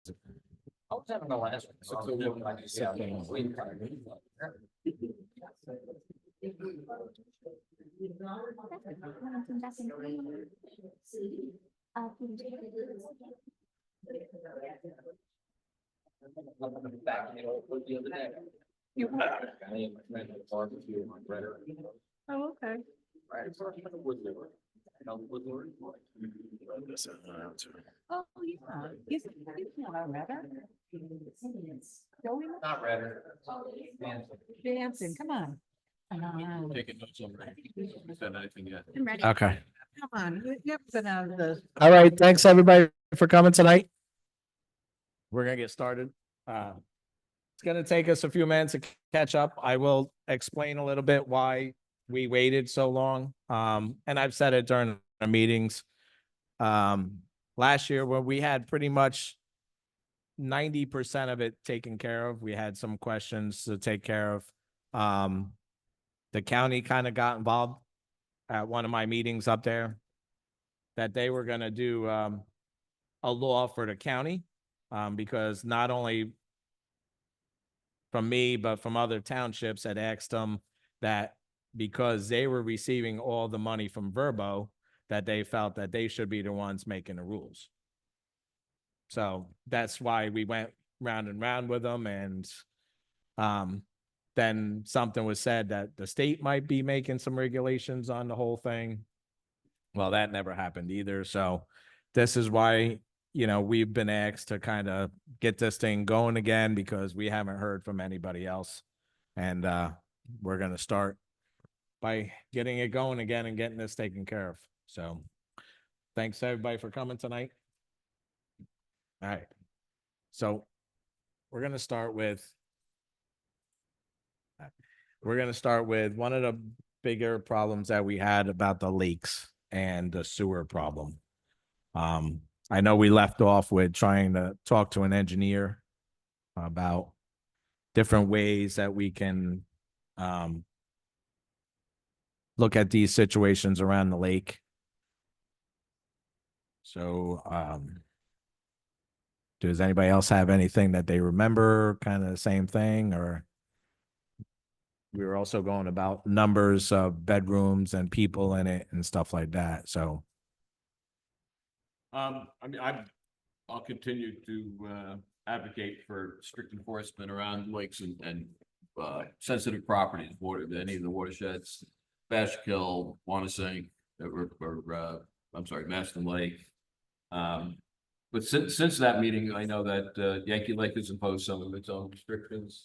I was having the last one. Back in the other day. You barbecue on Redder. Oh, okay. Right. Oh, yeah. He's not Redder. Joey Not Redder. Jansen, come on. Taking notes already. Said anything yet? I'm ready. Okay. Come on, you have been out of the. All right. Thanks, everybody, for coming tonight. We're gonna get started. It's gonna take us a few minutes to catch up. I will explain a little bit why we waited so long. And I've said it during the meetings. Last year, when we had pretty much 90% of it taken care of, we had some questions to take care of. The county kind of got involved at one of my meetings up there, that they were gonna do a law for the county, because not only from me, but from other townships had asked them that because they were receiving all the money from Verbo, that they felt that they should be the ones making the rules. So that's why we went round and round with them. And then something was said that the state might be making some regulations on the whole thing. Well, that never happened either. So this is why, we've been asked to kind of get this thing going again, because we haven't heard from anybody else. And we're going to start by getting it going again and getting this taken care of. So thanks everybody for coming tonight. All right. So we're going to start with one of the bigger problems that we had about the leaks and the sewer problem. I know we left off with trying to talk to an engineer about different ways that we can look at these situations around the lake. So, does anybody else have anything that they remember, kind of the same thing? Or we were also going about numbers of bedrooms and people in it and stuff like that. So, I'll continue to advocate for strict enforcement around lakes and sensitive properties, any of the watersheds, Bashkill, Wanasink, Maston Lake. But since that meeting, I know that Yankee Lake has imposed some of its own restrictions.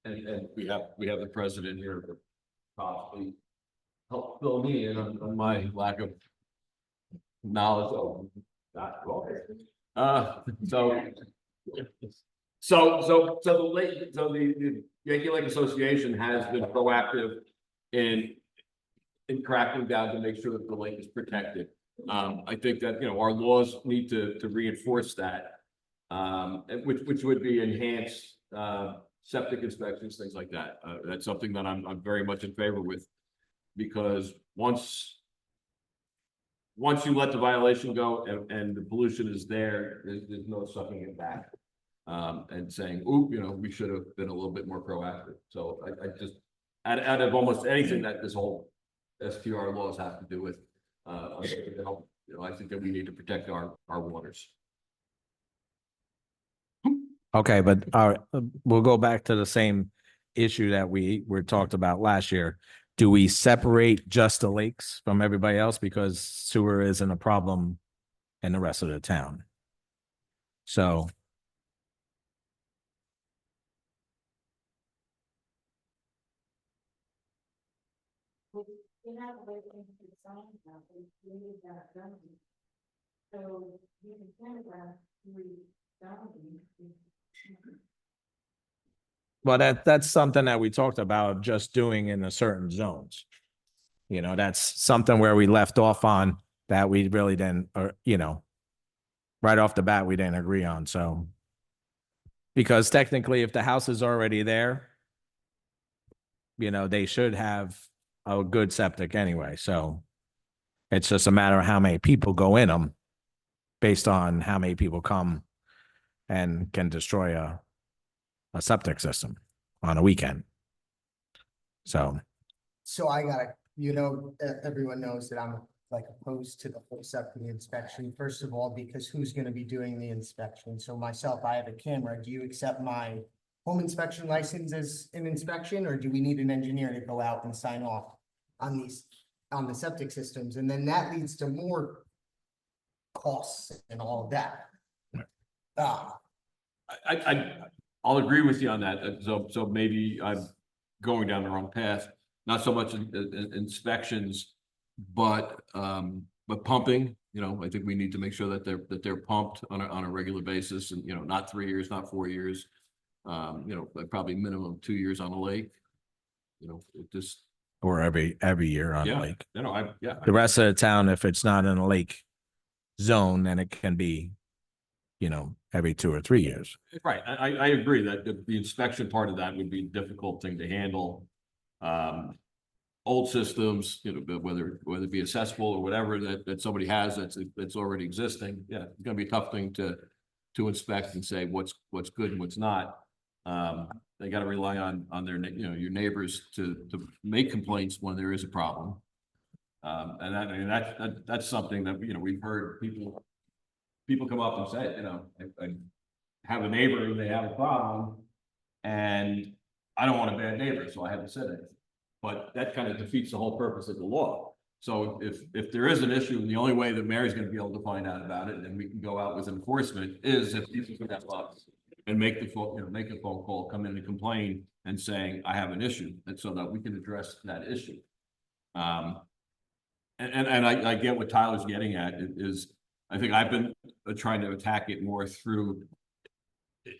And we have the president here to possibly help fill me in on my lack of knowledge of that. The Yankee Lake Association has been proactive in cracking down to make sure that the lake is protected. I think that, our laws need to reinforce that, which would be enhanced septic inspections, things like that. That's something that I'm very much in favor with, because once you let the violation go and the pollution is there, there's no sucking it back and saying, "Ooh, we should have been a little bit more proactive." So I just, out of almost anything that this whole STR laws have to do with, I think that we need to protect our waters. okay, but we'll go back to the same issue that we were talked about last year. Do we separate just the lakes from everybody else, because sewer isn't a problem in the rest of the town? So So you can kind of well, that's something that we talked about just doing in the certain zones. That's something where we left off on that we really didn't, or, right off the bat, we didn't agree on. So, because technically, if the house is already there, they should have a good septic anyway. So it's just a matter of how many people go in them. based on how many people come and can destroy a septic system on a weekend. So, So I gotta, everyone knows that I'm like opposed to the whole septic inspection. First of all, because who's gonna be doing the inspection? So myself, I have a camera. Do you accept my home inspection license as an inspection, or do we need an engineer to go out and sign off on the septic systems? And then that leads to more costs and all of that. I'll agree with you on that. So maybe I'm going down the wrong path. Not so much inspections, but pumping, I think we need to make sure that they're pumped on a regular basis and, not 3 years, not 4 years. Probably minimum 2 years on a lake. It just, or every year on the yeah, lake. yeah. The rest of the town, if it's not in a lake zone, then it can be, every 2 or 3 years. Right, I agree that the inspection part of that would be a difficult thing to handle. Old systems, whether it be accessible or whatever that somebody has that's already existing, yeah, it's gonna be a tough thing to inspect and say what's good and what's not. They gotta rely on their, your neighbors to make complaints when there is a problem. And that's something that, we've heard people come up and say, I have a neighbor and they have a problem and I don't want a bad neighbor, so I haven't said anything. But that kind of defeats the whole purpose of the law. So if there is an issue, and the only way that Mary's gonna be able to find out about it, and we can go out with enforcement, is if people can step up and make a phone call, come in and complain and saying, I have an issue, and so that we can address that issue. And I get what Tyler's getting at is, I think I've been trying to attack it more through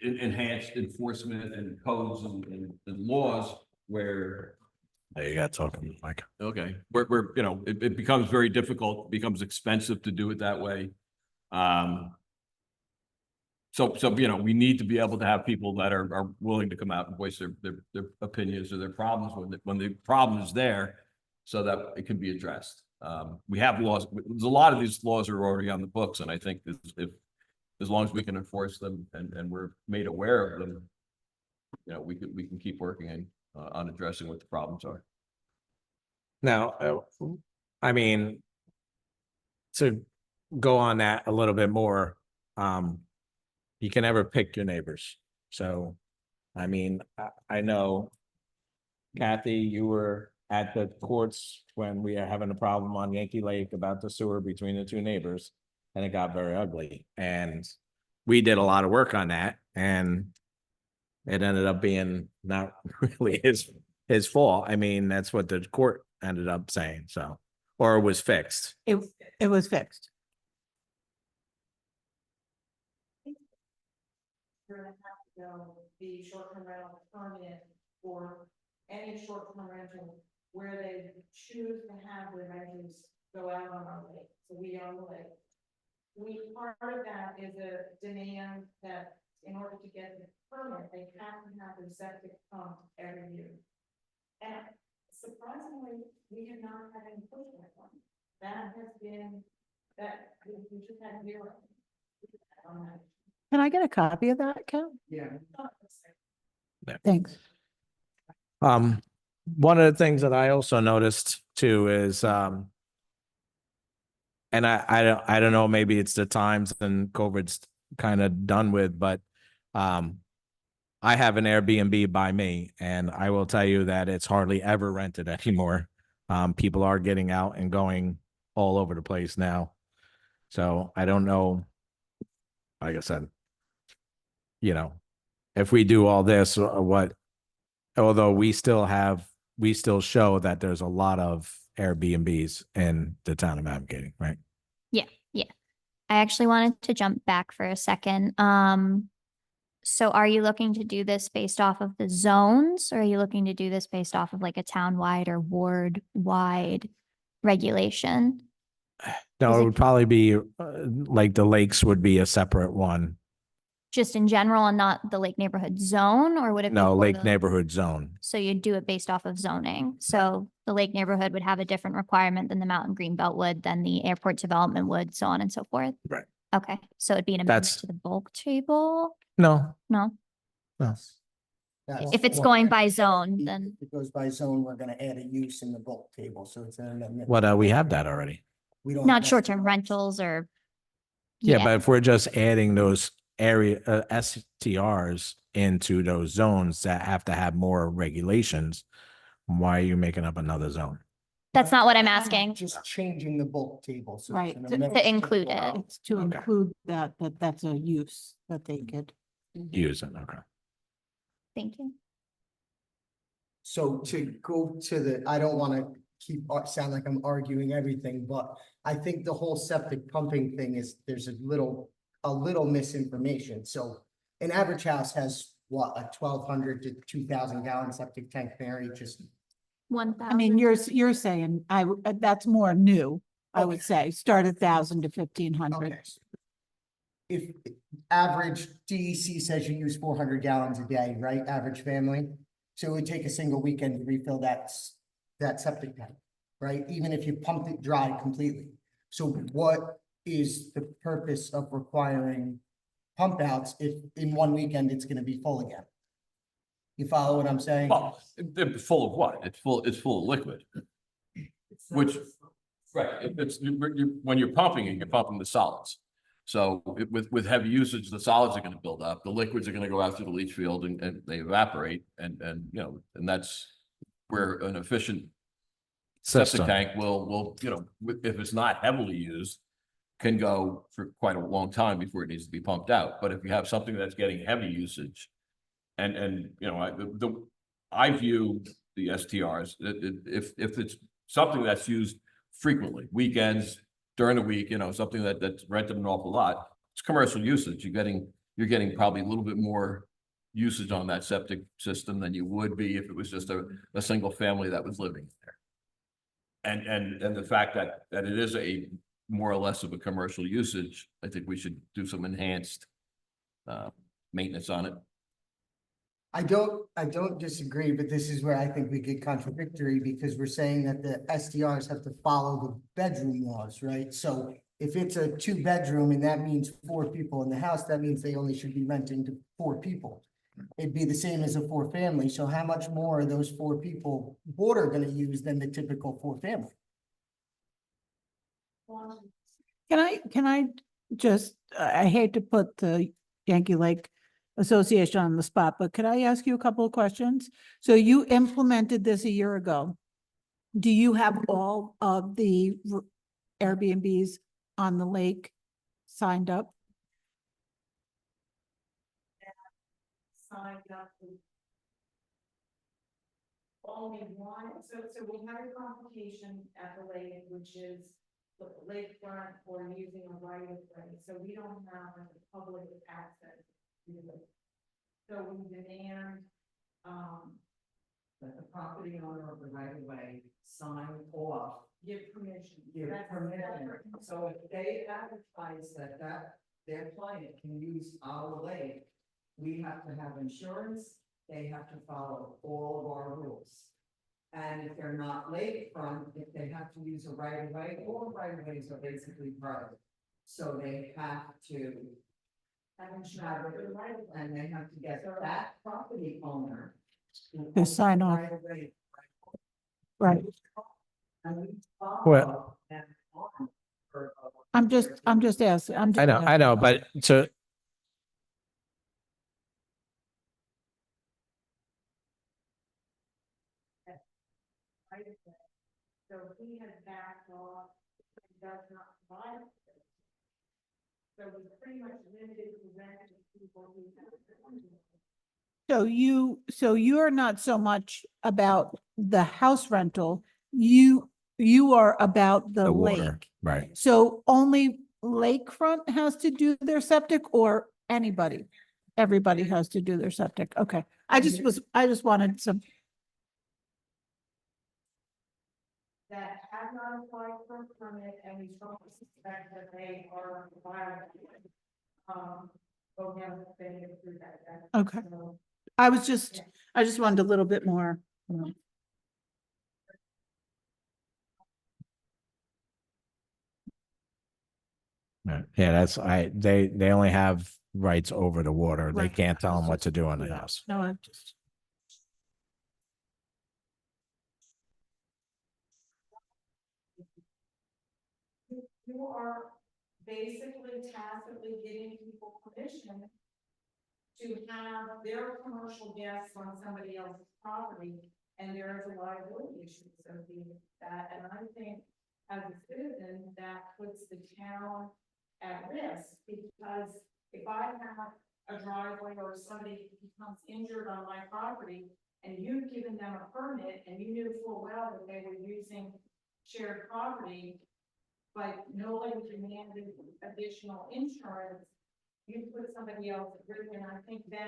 enhanced enforcement and codes and laws where. There you got talking, Mike. Okay, where it becomes very difficult, becomes expensive to do it that way. So we need to be able to have people that are willing to come out and voice their opinions or their problems when the problem is there, so that it can be addressed. We have laws. There's a lot of these laws are already on the books, and I think if as long as we can enforce them and we're made aware of them, we can keep working on addressing what the problems are. Now, I mean, to go on that a little bit more, you can never pick your neighbors. So, I mean, I know, Kathy, you were at the courts when we are having a problem on Yankee Lake about the sewer between the two neighbors, and it got very ugly. And we did a lot of work on that, and it ended up being not really his fault. I mean, that's what the court ended up saying, so, or it was fixed. It was fixed. We're gonna have to go the short-term rental permit for any short-term rental where they choose to have the renters go out on our lake. So we own the lake. Part of that is a demand that in order to get the permit, they have to have their septic pumped every year. And surprisingly, we have not had any pushback on it. That has been, we just had zero. on that. Can I get a copy of that, Ken? Yeah. Thanks. One of the things that I also noticed too is, and I don't know, maybe it's the times and COVID's kind of done with, but I have an Airbnb by me, and I will tell you that it's hardly ever rented anymore. People are getting out and going all over the place now. So I don't know, like I said, if we do all this, although we still show that there's a lot of Airbnbs in the town of Mount right? Yeah. I actually wanted to jump back for a second. So are you looking to do this based off of the zones, or are you looking to do this based off of like a town-wide or ward-wide regulation? No, Is it it- would probably be like the lakes would be a separate one. Just in general and not the Lake Neighborhood Zone, or would it be? No, for Lake the- Neighborhood Zone. So you'd do it based off of zoning. So the Lake Neighborhood would have a different requirement than the Mountain Greenbelt would, than the airport development would, so on and so forth. Right. Okay, so it'd be an amendment That's- to the bulk table? No, No? no. That's- If it's going by zone, then, If it goes by zone, we're gonna add a use in the bulk table, so it's an amendment. What, we have that already. We don't. not have short-term STRs. rentals or. Yeah, but if we're just adding those area, STRs into those zones that have to have more regulations, why are you making up another zone? That's not what I'm asking. Just changing the bulk table, so. it's Right, an to- amendment To include the it. bulk. It's to Okay. include that's a use that they could. Use it, okay. Thank you. So to go to the, I don't wanna sound like I'm arguing everything, but I think the whole septic pumping thing is, there's a little misinformation. So an average house has what, a 1,200 to 2,000 gallon septic tank, Mary, just. 1,000. I mean, you're saying, that's more new, I would say, start 1,000 to 1,500. Okay. If average DEC says you use 400 gallons a day, right, average family? So it would take a single weekend to refill that septic tank, right? Even if you pumped it dry completely. So what is the purpose of requiring pump outs if in one weekend it's gonna be full again? You follow what I'm saying? Well, it's full of what? It's full of liquid. Which, right, when you're pumping it, you're pumping the solids. So with heavy usage, the solids are gonna build up, the liquids are gonna go out through the leach field and they evaporate and you know, and that's where an efficient septic System. tank will, you know, if it's not heavily used, can go for quite a long time before it needs to be pumped out. But if you have something that's getting heavy usage and, you know, I view the STRs, if it's something that's used frequently, weekends, during the week, you know, something that's rented an awful lot, it's commercial usage. You're getting probably a little bit more usage on that septic system than you would be if it was just a single family that was living there. And the fact that it is a more or less of a commercial usage, I think we should do some enhanced maintenance on it. I don't disagree, but this is where I think we get contradictory because we're saying that the SDRs have to follow the bedroom laws, right? So if it's a 2-bedroom and that means 4 people in the house, that means they only should be renting to 4 people. It'd be the same as a 4-family. So how much more are those 4 people water gonna use than the typical 4-family? Can I just, I hate to put the Yankee Lake Association on the spot, but could I ask you a couple of questions? So you implemented this a year ago. Do you have all of the Airbnbs on the lake signed up? Signed up with only one, so we had a complication at the lake, which is the lakefront or using a right of way, so we don't have a public access to it. So we demand, that the property owner of the right of way sign off, give permission. give That's permission. separate. So if they advertise that their client can use our lake, we have to have insurance, they have to follow all of our rules. And if they're not lakefront, if they have to use a right of way, all right of ways are basically private. So they have to Have have insurance for the it, right of way. and they have to get that property owner To sign off. right of way. Right. And we Well- follow them on for- I'm just asking. I know, but so Right of way. So if he has backed off, and does not provide. it, so we pretty much limited the rent to people who have. So you're not so much about the house rental, you are about the the water, lake. right? So only lakefront has to do their septic or anybody? Everybody has to do their septic. Okay. I just wanted some, That have not applied for a permit and we strongly suspect that they are violating. But we haven't been able to do that. Okay. So, I just wanted a little bit more. Yeah, that's, they only have rights over the water. They Right. can't tell them what to do in the house. No, I'm just. You are basically tacitly giving people permission to have their commercial guests on somebody else's property, and there is a liability issue associated with that, and I think as a citizen, that puts the town at risk, because if I have a driveway or somebody becomes injured on my property, and you've given them a permit, and you knew full well that they were using shared property, but nobody demanded additional insurance, you put somebody else at risk, and I think then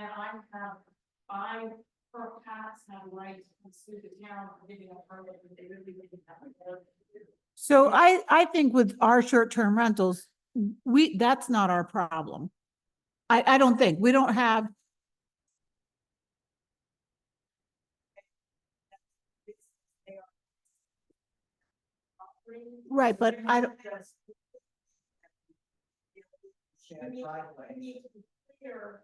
I perhaps have a right to sue the town for giving a permit that they really didn't have. So I think with our short-term rentals, that's not our problem. I don't think, we don't have, right, but I don't, You need to be clear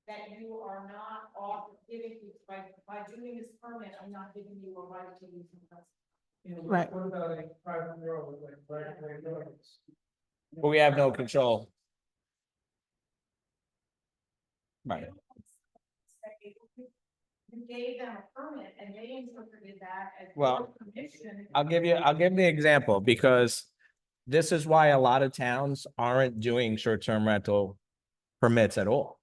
that you are not off giving, by doing this permit, I'm not giving you a right to use it. right. What about a private road, like private roads? But we have no control. Right. You gave them a permit and they interpreted that as. Well, your permission. I'll give the example because this is why a lot of towns aren't doing short-term rental permits at all.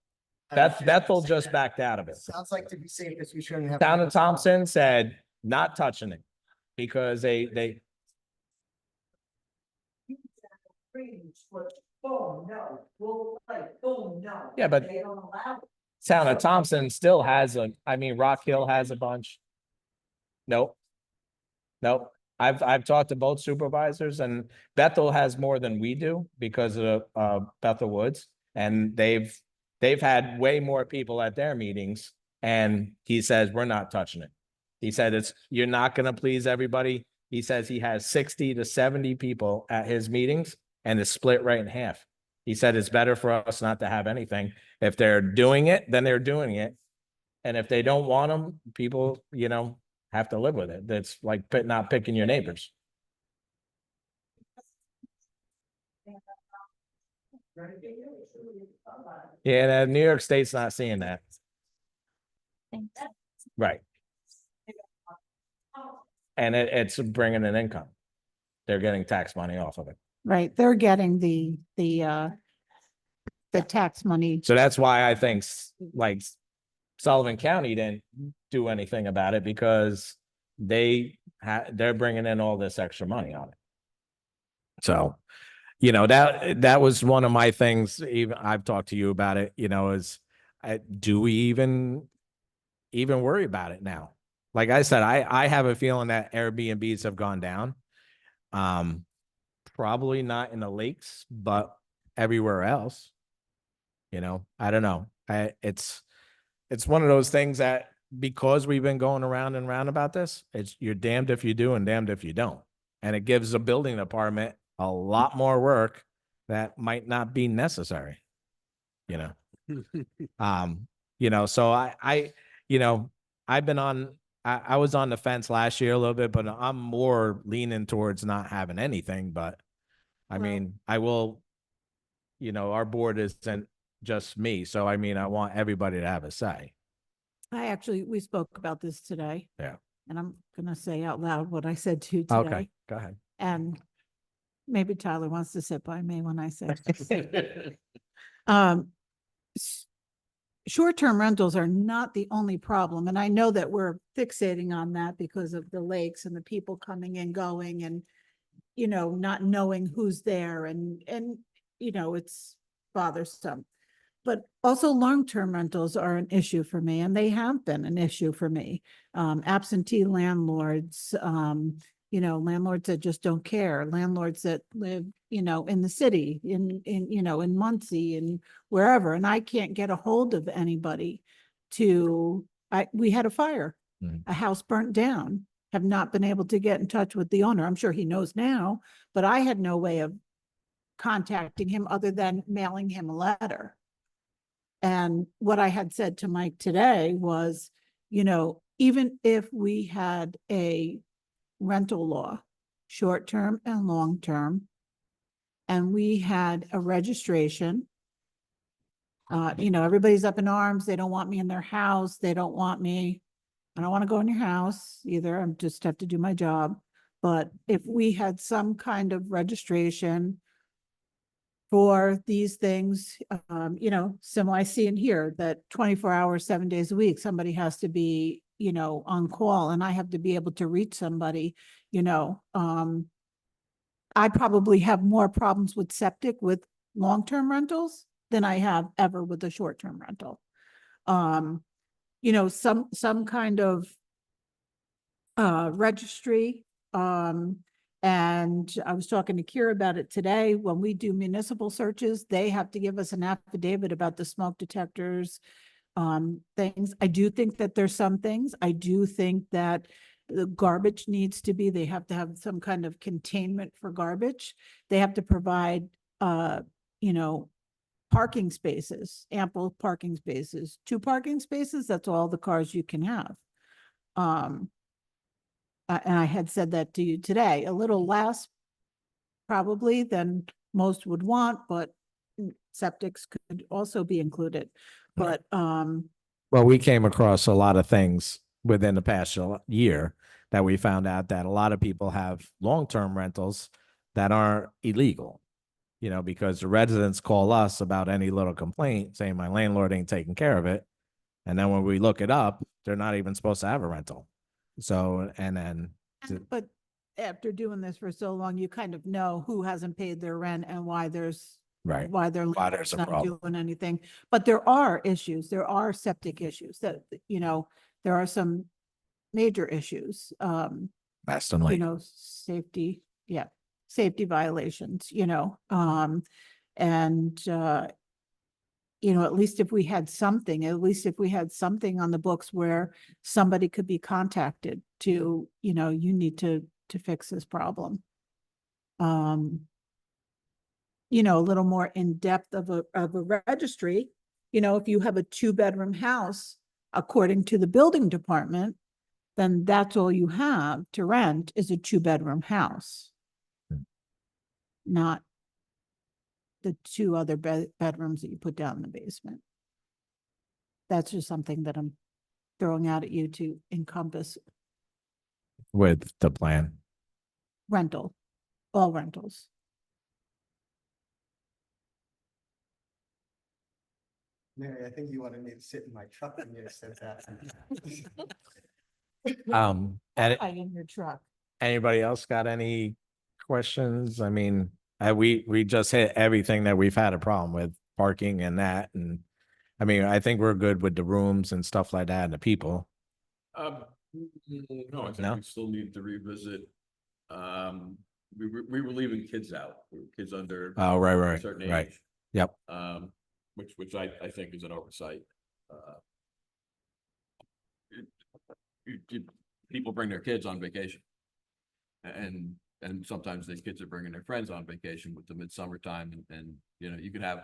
Bethel just backed out of it. Sounds like to be safe, as we shouldn't have. Town of Thompson said not touching it because they, Boom, no, we'll play, boom, no. Yeah, but- They don't allow it. Town of Thompson still has Rock Hill has a bunch. Nope. Nope. I've talked to both supervisors and Bethel has more than we do because of Bethel Woods. And they've had way more people at their meetings. And he says, we're not touching it. He said, you're not gonna please everybody. He says he has 60 to 70 people at his meetings and it's split right in half. He said it's better for us not to have anything. If they're doing it, then they're doing it. And if they don't want them, people, have to live with it. That's like not picking your neighbors. Yeah, New York State's not seeing that. Thanks. Right. And it's bringing an income. They're getting tax money off of it. Right, they're getting the tax money. So that's why I think like Sullivan County didn't do anything about it because they're bringing in all this extra money on it. So, that was one of my things. Even I've talked to you about it, do we even worry about it now? Like I said, I have a feeling that Airbnbs have gone down. Probably not in the lakes, but everywhere else. I don't know. It's one of those things that because we've been going around and round about this, you're damned if you do and damned if you don't. And it gives a building department a lot more work that might not be necessary. So I've been I was on the fence last year a little bit, but I'm more leaning towards not having anything, but I mean, I will, our board isn't just me. So, I mean, I want everybody to have a say. We spoke about this today. Yeah. And I'm gonna say out loud what I said to you today. Okay, go ahead. And maybe Tyler wants to sit by me when I say. Short-term rentals are not the only problem, and I know that we're fixating on that because of the lakes and the people coming and going and, not knowing who's there and, it's bothersome. But also long-term rentals are an issue for me, and they have been an issue for me. Absentee landlords, landlords that just don't care, landlords that live, in the city, in Muncie and wherever, and I can't get a hold of anybody we had a fire, a house burnt down, have not been able to get in touch with the owner. I'm sure he knows now, but I had no way of contacting him other than mailing him a letter. And what I had said to Mike today was, you know, even if we had a rental law, short-term and long-term, and we had a registration, you know, everybody's up in arms. They don't want me in their house. They don't want me. I don't want to go in your house either. I just have to do my job. But if we had some kind of registration for these things, you know, similar I see in here that 24 hours, 7 days a week, somebody has to be, you know, on call and I have to be able to reach somebody, you know, I probably have more problems with septic with long-term rentals than I have ever with a short-term rental. You know, some kind of registry. And I was talking to Kira about it today. When we do municipal searches, they have to give us an affidavit about the smoke detectors, things. I do think that there's some things. I do think that the garbage needs to be, they have to have some kind of containment for garbage. They have to provide, you know, parking spaces, ample parking spaces, 2 parking spaces. That's all the cars you can have. And I had said that to you today, a little less probably than most would want, but septics could also be included. But, Well, we came across a lot of things within the past year that we found out that a lot of people have long-term rentals that aren't illegal, you know, because the residents call us about any little complaint saying my landlord ain't taking care of it. And then when we look it up, they're not even supposed to have a rental. So, and then, but after doing this for so long, you kind of know who hasn't paid their rent and why there's right. why they're Why there's a not problem. doing anything. But there are issues. There are septic issues that, you know, there are some major issues. Maston You Lake. know, safety, yeah, safety violations, you know, and you know, at least if we had something on the books where somebody could be contacted to, you know, you need to fix this problem. You know, a little more in depth of a registry, you know, if you have a 2-bedroom house, according to the building department, then that's all you have to rent is a 2-bedroom house. Not the 2 other bedrooms that you put down in the basement. That's just something that I'm throwing out at you to encompass With the plan. rental, all rentals. Mary, I think you wanted me to sit in my truck when you said that. And I in your truck. anybody else got any questions? I mean, we just hit everything that we've had a problem with, parking and that, and I mean, I think we're good with the rooms and stuff like that and the people. No, I No? think we still need to revisit. We were leaving kids out, kids under Oh, a right, certain right. age. Yep. Which I think is an oversight. People bring their kids on vacation. And sometimes these kids are bringing their friends on vacation with them in summertime and, you know, you could have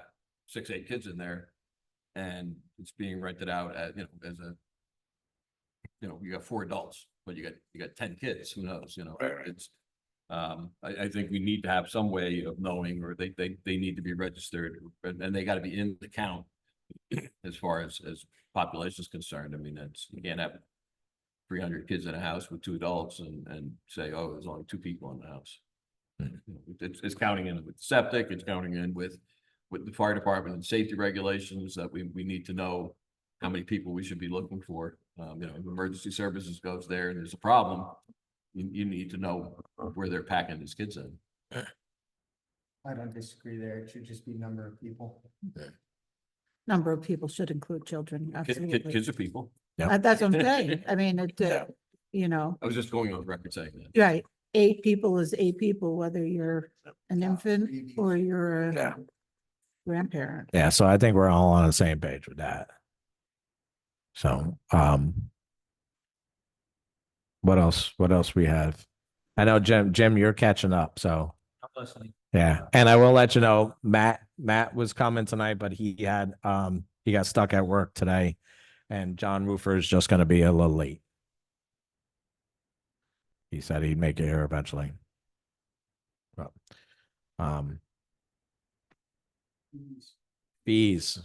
6, 8 kids in there. And it's being rented out at, you know, as a, you know, you got 4 adults, but you got 10 kids, who knows, you know, it's. I think we need to have some way of knowing, or they need to be registered and they gotta be in the count. As far as population is concerned, I mean, you can't have 300 kids in a house with 2 adults and say, oh, there's only 2 people in the house. It's counting in with septic, it's counting in with the fire department and safety regulations that we need to know how many people we should be looking for. You know, if emergency services goes there and there's a problem, you need to know where they're packing these kids in. I don't disagree there. It should just be number of people. Number of people should include children, absolutely. Kids are people. That's what I'm saying. I mean, you know, I was just going on record saying that. right, 8 people is 8 people, whether you're an infant or you're Yeah. a grandparent. Yeah, so I think we're all on the same page with that. So, what else we have? I know Jim, you're catching up, so I'm listening. Yeah, and I will let you know, Matt was coming tonight, but he got stuck at work today. And John Roofer is just gonna be a little late. He said he'd make it here eventually. But, fees.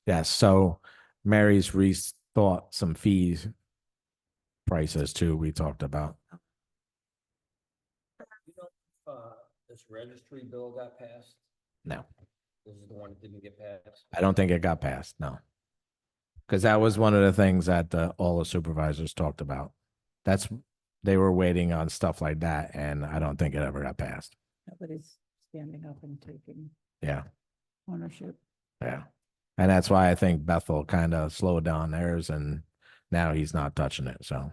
Yes, so Mary's rethought some fees prices too, we talked about. You know, this registry bill got passed. No, This is the one that didn't get passed. I don't think it got passed, no. Because that was one of the things that all the supervisors talked about. They were waiting on stuff like that, and I don't think it ever got passed. Nobody's standing up and taking Yeah, ownership. yeah. And that's why I think Bethel kind of slowed down theirs, and now he's not touching it, so.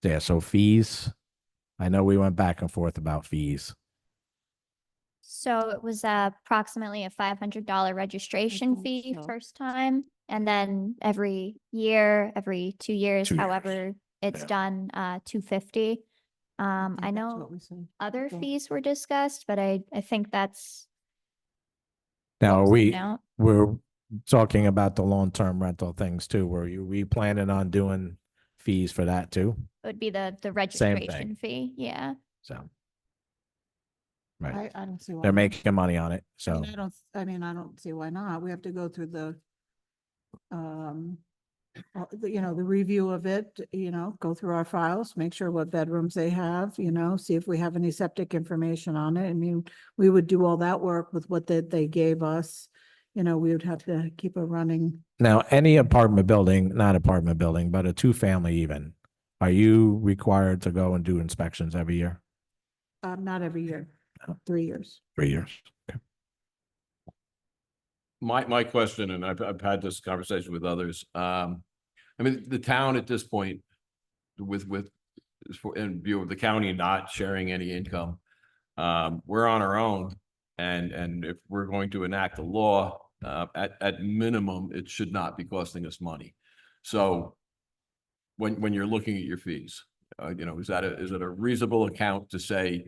Yeah, so fees. I know we went back and forth about fees. So it was approximately a $500 registration think fee so. first time, and then every year, every 2 years, 2 years, however it's yeah. done, $250. think I that's know what we said. other Okay. fees were discussed, but I think that's. Now, what was we, announced. we're talking about the long-term rental things too. We planning on doing fees for that too? It would be the Same registration thing. fee, yeah. So. Right, I don't see why. they're not. making money on it, I so. mean, I don't see why not. We have to go through the, the review of it, go through our files, make sure what bedrooms they have, see if we have any septic information on it. I mean, we would do all that work with what they gave us. We would have to keep a running. Now, any apartment building, not apartment building, but a two-family even, are you required to go and do inspections every year? Not every year, Oh. 3 years. 3 years. My question, and I've had this conversation with others, I mean, the town at this point, in view of the county not sharing any income, we're on our own. And if we're going to enact a law, at minimum, it should not be costing us money. So when you're looking at your fees, is it a reasonable account to say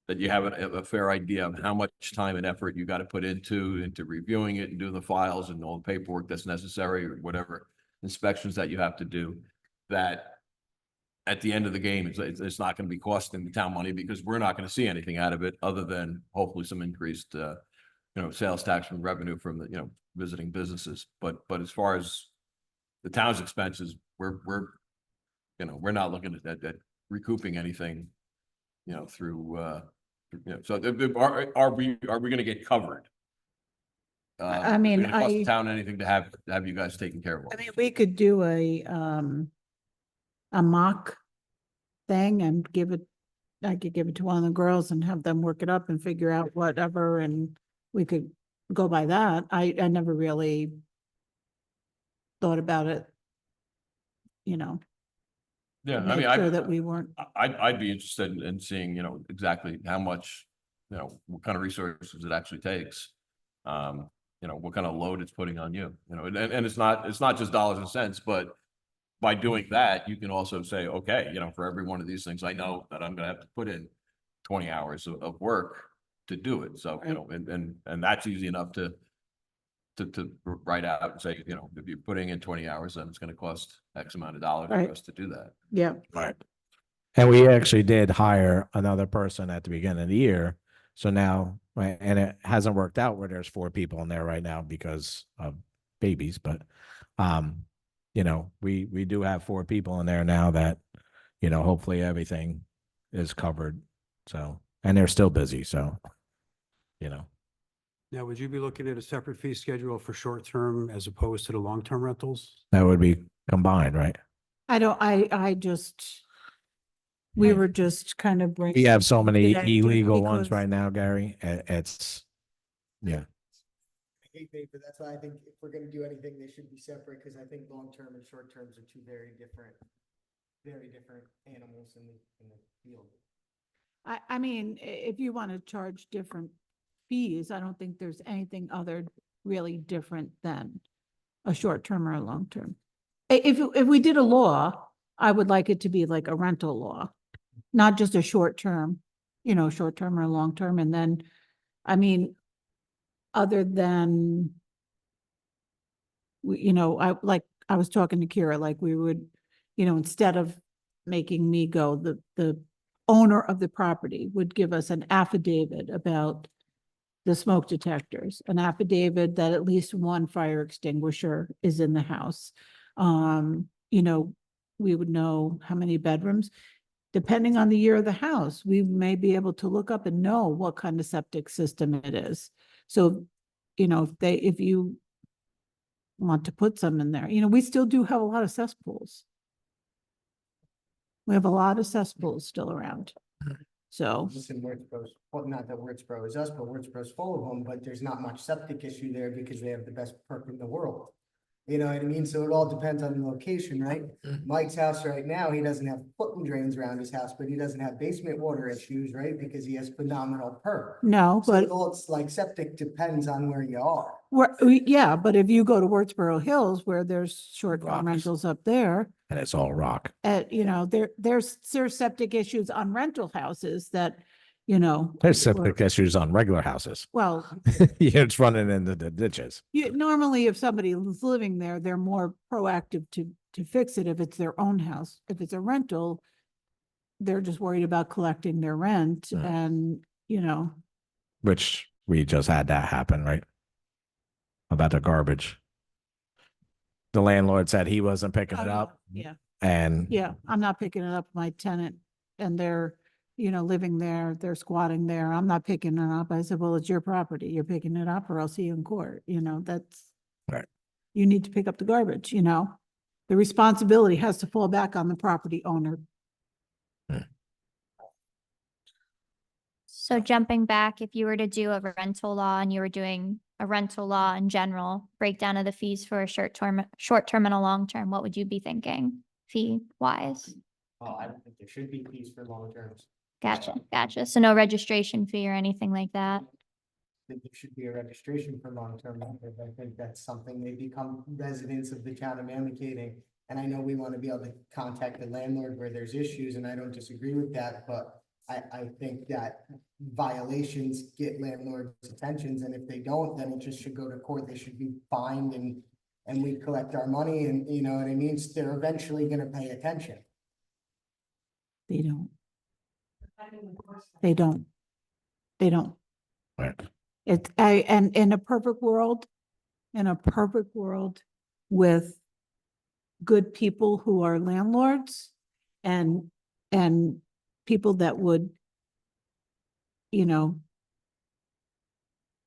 that you have a fair idea of how much time and effort you got to put into reviewing it and doing the files and all the paperwork that's necessary, or whatever inspections that you have to do, that at the end of the game, it's not going to be costing the town money, because we're not going to see anything out of it other than hopefully some increased, sales tax from revenue from the, visiting businesses. But as far as the town's expenses, we're not looking at recouping anything, through, so are we going to get covered? I mean, is it gonna cost the town anything to have you guys taken care of? I mean, we could do a mock thing and I could give it to one of the girls and have them work it up and figure out whatever, and we could go by that. I never really thought about it, Yeah, to I mean, make sure that we weren't. I'd be interested in seeing, exactly how much, what kind of resources it actually takes. What kind of load it's putting on you, and it's not just dollars and cents, but by doing that, you can also say, okay, for every one of these things, I know that I'm gonna have to put in 20 hours of work to do it. So, and that's easy enough to write out and say, if you're putting in 20 hours, then it's gonna cost X amount of dollars Right. for us to do that. Yeah. Right. And we actually did hire another person at the beginning of the year. So now, and it hasn't worked out where there's 4 people in there right now because of babies, but, we do have 4 people in there now that, hopefully everything is covered. So, and they're still busy. So, Now, would you be looking at a separate fee schedule for short-term as opposed to the long-term rentals? that would be combined, right? We were just kind of We have so many today illegal ones because- right now, Gary. Yeah. I hate that, but that's why I think if we're gonna do anything, they should be separate, because I think long-term and short-terms are two very different animals in the field. I mean, if you want to charge different fees, I don't think there's anything other really different than a short term or a long term. If we did a law, I would like it to be like a rental law. not just a short term, short term or long term. And then, I mean, other than, I was talking to Kira, like we would, instead of making me go, the owner of the property would give us an affidavit about the smoke detectors, an affidavit that at least one fire extinguisher is in the house. We would know how many bedrooms. Depending on the year of the house, we may be able to look up and know what kind of septic system it is. So, if you want to put some in there, we still do have a lot of cesspools. We have a lot of cesspools still around. So, Listen, Wurtsboro's, well, not that Wurtsboro is us, but Wurtsboro's full of them, but there's not much septic issue there because they have the best perk in the world. You know what I mean? So it all depends on the location, right? Mike's house right now, he doesn't have foot and drains around his house, but he doesn't have basement water issues, right? Because he has phenomenal perk. no, So but it all, it's like septic depends on where you are. yeah, but if you go to Wurtsboro Hills where there's short-term Rocks. rentals up there, And it's all rock. there's septic issues on rental houses that, There's septic issues on regular houses. well, It's running into the ditches. normally if somebody is living there, they're more proactive to fix it if it's their own house. If it's a rental, they're just worried about collecting their rent Right. and, Which we just had that happen, right? About the garbage. The landlord said he wasn't picking it up Yeah, and yeah, I'm not picking it up, my tenant, and they're, living there, they're squatting there, I'm not picking it up. I said, well, it's your property, you're picking it up or I'll see you in court, that's. Right. You need to pick up the garbage, the responsibility has to fall back on the property owner. So jumping back, if you were to do a rental law and you were doing a rental law in general, breakdown of the fees for a short term and a long term, what would you be thinking fee wise? Oh, I don't think there should be fees for long terms. Gotcha. So no registration fee or anything like that? I think there should be a registration for long-term renters. I think that's something they become residents of the town of Mamakating. And I know we want to be able to contact the landlord where there's issues, and I don't disagree with that, but I think that violations get landlords' attentions, and if they don't, then it just should go to court. They should be fined and we collect our money, and you know what I mean? So they're eventually gonna pay attention. They don't. They don't. They don't. Right. And in a perfect world, with good people who are landlords and people that would,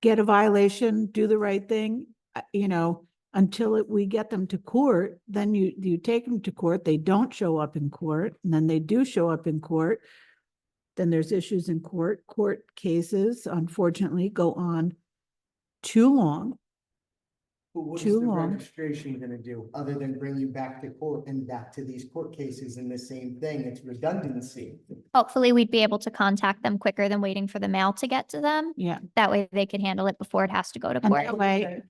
get a violation, do the right thing, until we get them to court, then you take them to court, they don't show up in court, and then they do show up in court. Then there's issues in court. Court cases, unfortunately, go on too long. But what is Too the long. registration gonna do, other than bring you back to court and back to these court cases in the same thing? It's redundancy. Hopefully we'd be able to contact them quicker than waiting for the mail to get to them. Yeah. That way they could handle it before it has to go to And court. that way,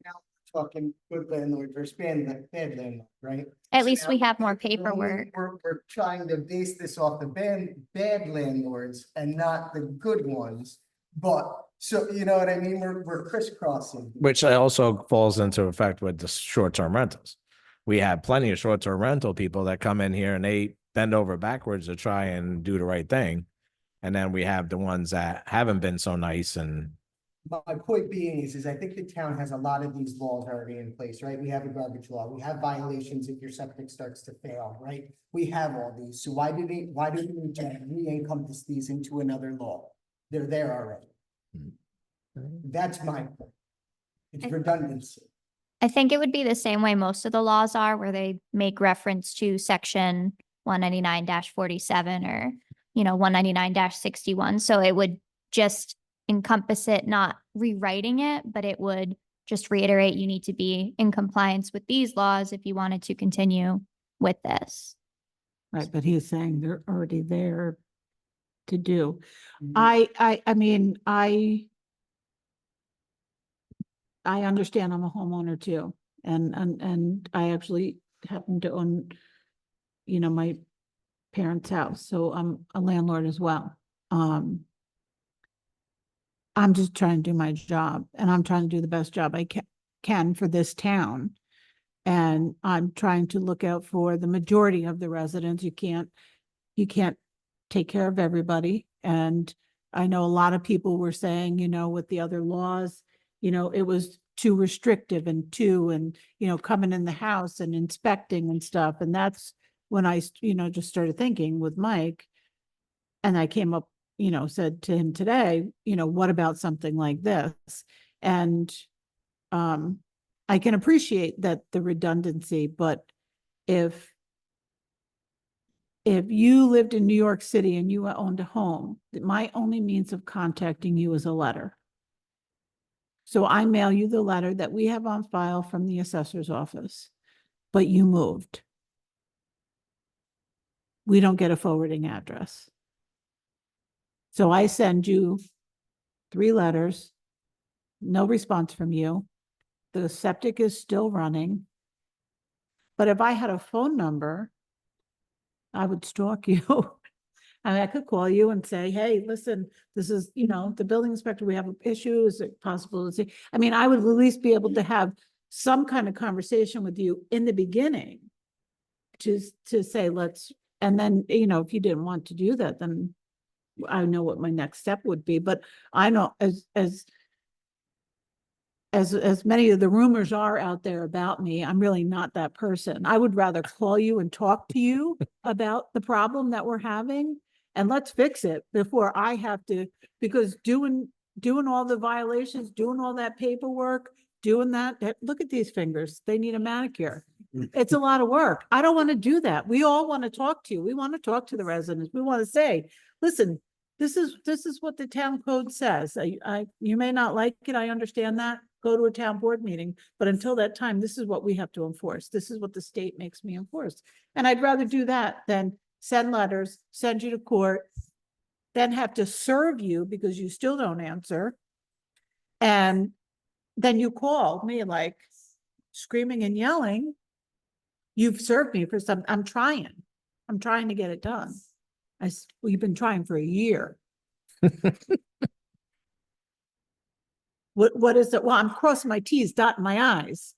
Talking good landlord versus bad landlord, right? At So least we now have more we're- paperwork. We're trying to base this off the bad landlords and not the good ones. But, so, you know what I mean? We're crisscrossing. Which also falls into effect with the short-term rentals. We have plenty of short-term rental people that come in here and they bend over backwards to try and do the right thing. And then we have the ones that haven't been so nice and My point being is I think the town has a lot of these laws already in place, right? We have a garbage law, we have violations if your septic starts to fail, right? We have all these, so why do we just re-encompass these into another law? They're there already. That's my point. It's redundancy. I think it would be the same way most of the laws are, where they make reference to section 199-47 or, 199-61. So it would just encompass it, not rewriting it, but it would just reiterate you need to be in compliance with these laws if you wanted to continue with this. right, but he's saying they're already there to do. Mhm. I mean, I understand I'm a homeowner too, and I actually happen to own, my parents' house, so I'm a landlord as well. I'm just trying to do my job, and I'm trying to do the best job I can for this town. And I'm trying to look out for the majority of the residents. You can't take care of everybody. And I know a lot of people were saying, with the other laws, it was too restrictive and coming in the house and inspecting and stuff. And that's when I, just started thinking with Mike. And I came up, said to him today, what about something like this? And I can appreciate that the redundancy, but if you lived in New York City and you owned a home, my only means of contacting you is a letter. So I mail you the letter that we have on file from the assessor's office, but you moved. We don't get a forwarding address. So I send you 3 letters, no response from you. The septic is still running. But if I had a phone number, I would stalk you. I mean, I could call you and say, hey, listen, this is, the building inspector, we have an issue. Is it possible to see? I mean, I would at least be able to have some kind of conversation with you in the beginning to say, and then, if you didn't want to do that, then I know what my next step would be. But I know as many of the rumors are out there about me, I'm really not that person. I would rather call you and talk to you about the problem that we're having, and let's fix it before I have to, because doing all the violations, doing all that paperwork, doing that, look at these fingers, they need a manicure. It's a lot of work. I don't want to do that. We all want to talk to you. We want to talk to the residents. We want to say, listen, this is what the town code says. You may not like it. I understand that. Go to a town board meeting, but until that time, this is what we have to enforce. This is what the state makes me enforce. And I'd rather do that than send letters, send you to court, then have to serve you because you still don't answer. And then you call me like screaming and yelling. You've served me for I'm trying to get it done. We've been trying for a year. What is it? Well, I'm crossing my T's, dotting my I's.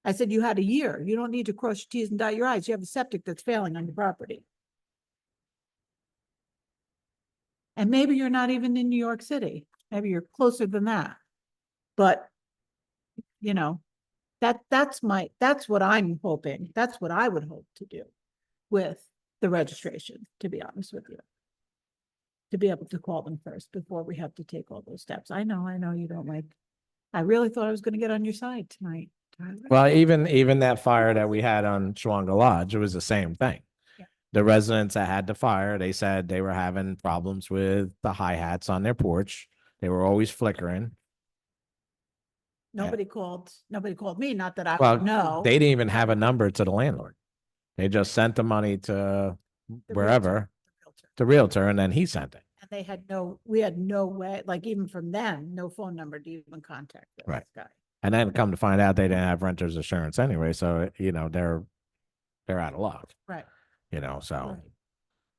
I said, you had a year. You don't need to cross your T's and dot your I's. You have a septic that's failing on your property. And maybe you're not even in New York City. Maybe you're closer than that. But, that's what I'm hoping. That's what I would hope to do with the registration, to be honest with you. To be able to call them first before we have to take all those steps. I know you don't like, I really thought I was going to get on your side tonight, Tyler. Well, even that fire that we had on Schwanga Lodge, it was the same thing. Yeah. The residents that had the fire, they said they were having problems with the hi-hats on their porch. They were always flickering. Nobody called me, not that I Well, would know. they didn't even have a number to the landlord. They just sent the money to The wherever, realtor. the realtor, and then he sent it. And we had no way, like even from them, no phone number to even contact this Right. guy. And then come to find out they didn't have renter's insurance anyway. So, they're out of luck, Right. so. Right.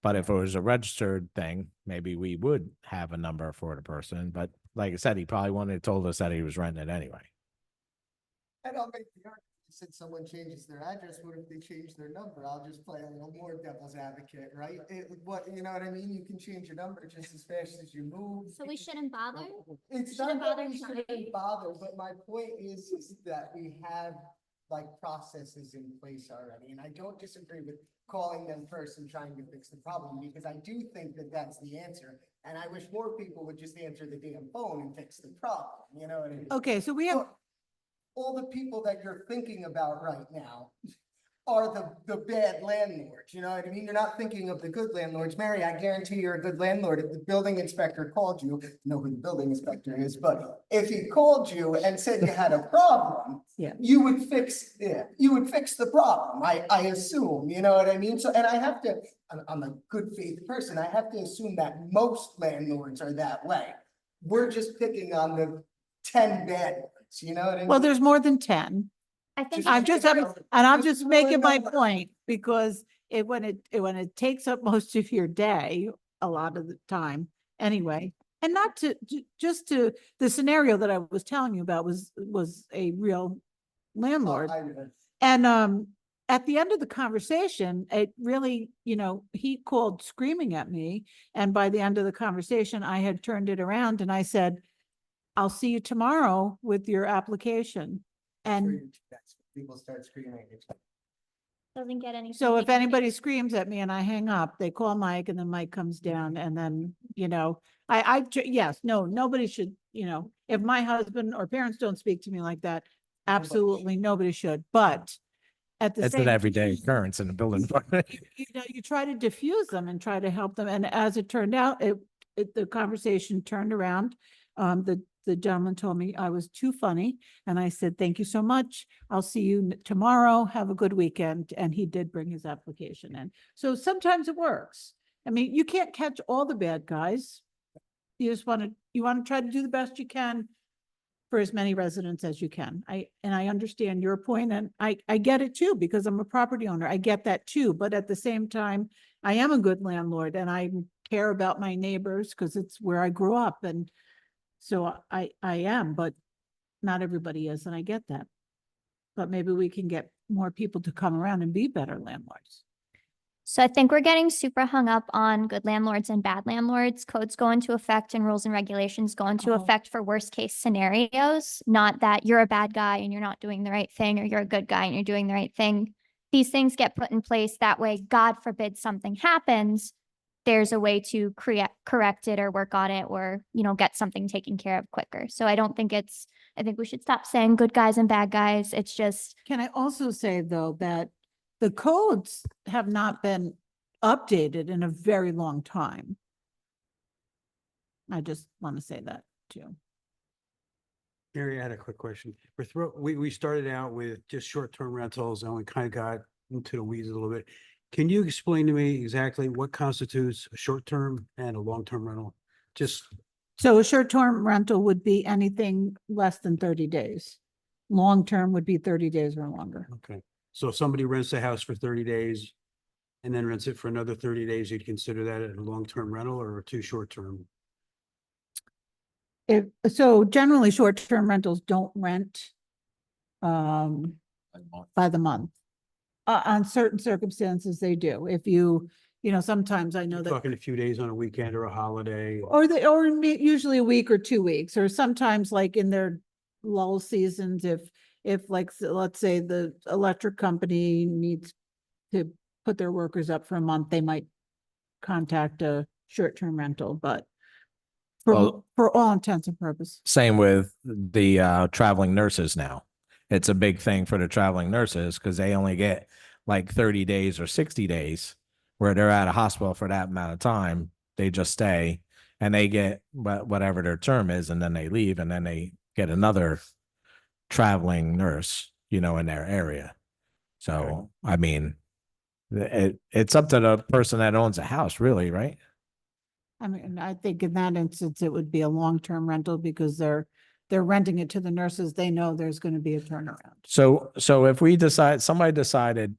But if it was a registered thing, maybe we would have a number for the person. But like I said, he probably wouldn't have told us that he was renting it anyway. And I'll make the argument, since someone changes their address, what if they change their number? I'll just play a little more devil's advocate, right? You know what I mean? You can change your number just as fast as you move. So we shouldn't bother? It's shouldn't not that bother we trying. shouldn't bother, but my point is that we have like processes in place already. And I don't disagree with calling them first and trying to fix the problem, because I do think that that's the answer. And I wish more people would just answer the damn phone and fix the problem, you know what I mean? Okay, so we have, All the people that you're thinking about right now are the bad landlords, you know what I mean? You're not thinking of the good landlords. Mary, I guarantee you're a good landlord. If the building inspector called you, know who the building inspector is, but if he called you and said you had a problem, Yeah. you would fix it. You would fix the problem, I assume, you know what I mean? So, and I have to, I'm a good faith person. I have to assume that most landlords are that way. We're just picking on the 10 bad ones, you know what I mean? well, there's more than 10. I think. I'm just having, and I'm just making my point, because when it takes up most of your day, a lot of the time, anyway. And not just to, the scenario that I was telling you about was a real landlord. And at the end of the conversation, it really, he called screaming at me. And by the end of the conversation, I had turned it around and I said, I'll see you tomorrow with your application. And People start screaming at each other. Doesn't get any. so if anybody screams at me and I hang up, they call Mike and then Mike comes down and then, yes, no, nobody should, if my husband or parents don't speak to me like that, absolutely nobody should, but at the It's same. an everyday occurrence in the building department. You try to diffuse them and try to help them. And as it turned out, the conversation turned around. The gentleman told me I was too funny. And I said, thank you so much. I'll see you tomorrow. Have a good weekend. And he did bring his application in. So sometimes it works. I mean, you can't catch all the bad guys. You just want to try to do the best you can for as many residents as you can. I understand your point, and I get it too, because I'm a property owner. I get that too. But at the same time, I am a good landlord and I care about my neighbors because it's where I grew up. And so I am, but not everybody is, and I get that. But maybe we can get more people to come around and be better landlords. So I think we're getting super hung up on good landlords and bad landlords. Codes go into effect and rules and regulations go into effect for worst case scenarios, not that you're a bad guy and you're not doing the right thing, or you're a good guy and you're doing the right thing. These things get put in place that way, God forbid something happens, there's a way to correct it or work on it, or, get something taken care of quicker. So I think we should stop saying good guys and bad guys. It's just. Can I also say, though, that the codes have not been updated in a very long time. I just want to say that too. Gary, I had a quick question. We started out with just short-term rentals and we kind of got into the weeds a little bit. Can you explain to me exactly what constitutes a short-term and a long-term rental? So a short-term rental would be anything less than 30 days. Long-term would be 30 days or longer. Okay. So if somebody rents a house for 30 days and then rents it for another 30 days, you'd consider that a long-term rental or too short-term? So generally, short-term rentals don't rent by the month. On certain circumstances, they do. If sometimes I know that. Talking a few days on a weekend or a holiday. Or usually a week or 2 weeks, or sometimes like in their lull seasons, if like, let's say the electric company needs to put their workers up for a month, they might contact a short-term rental, but for all intents and purposes. Same with the traveling nurses now. It's a big thing for the traveling nurses because they only get like 30 days or 60 days where they're at a hospital for that amount of time. They just stay and they get whatever their term is, and then they leave, and then they get another traveling nurse, in their area. So, I mean, it's up to the person that owns a house, really, right? I mean, I think in that instance, it would be a long-term rental because they're renting it to the nurses. They know there's going to be a turnaround. So if somebody decided,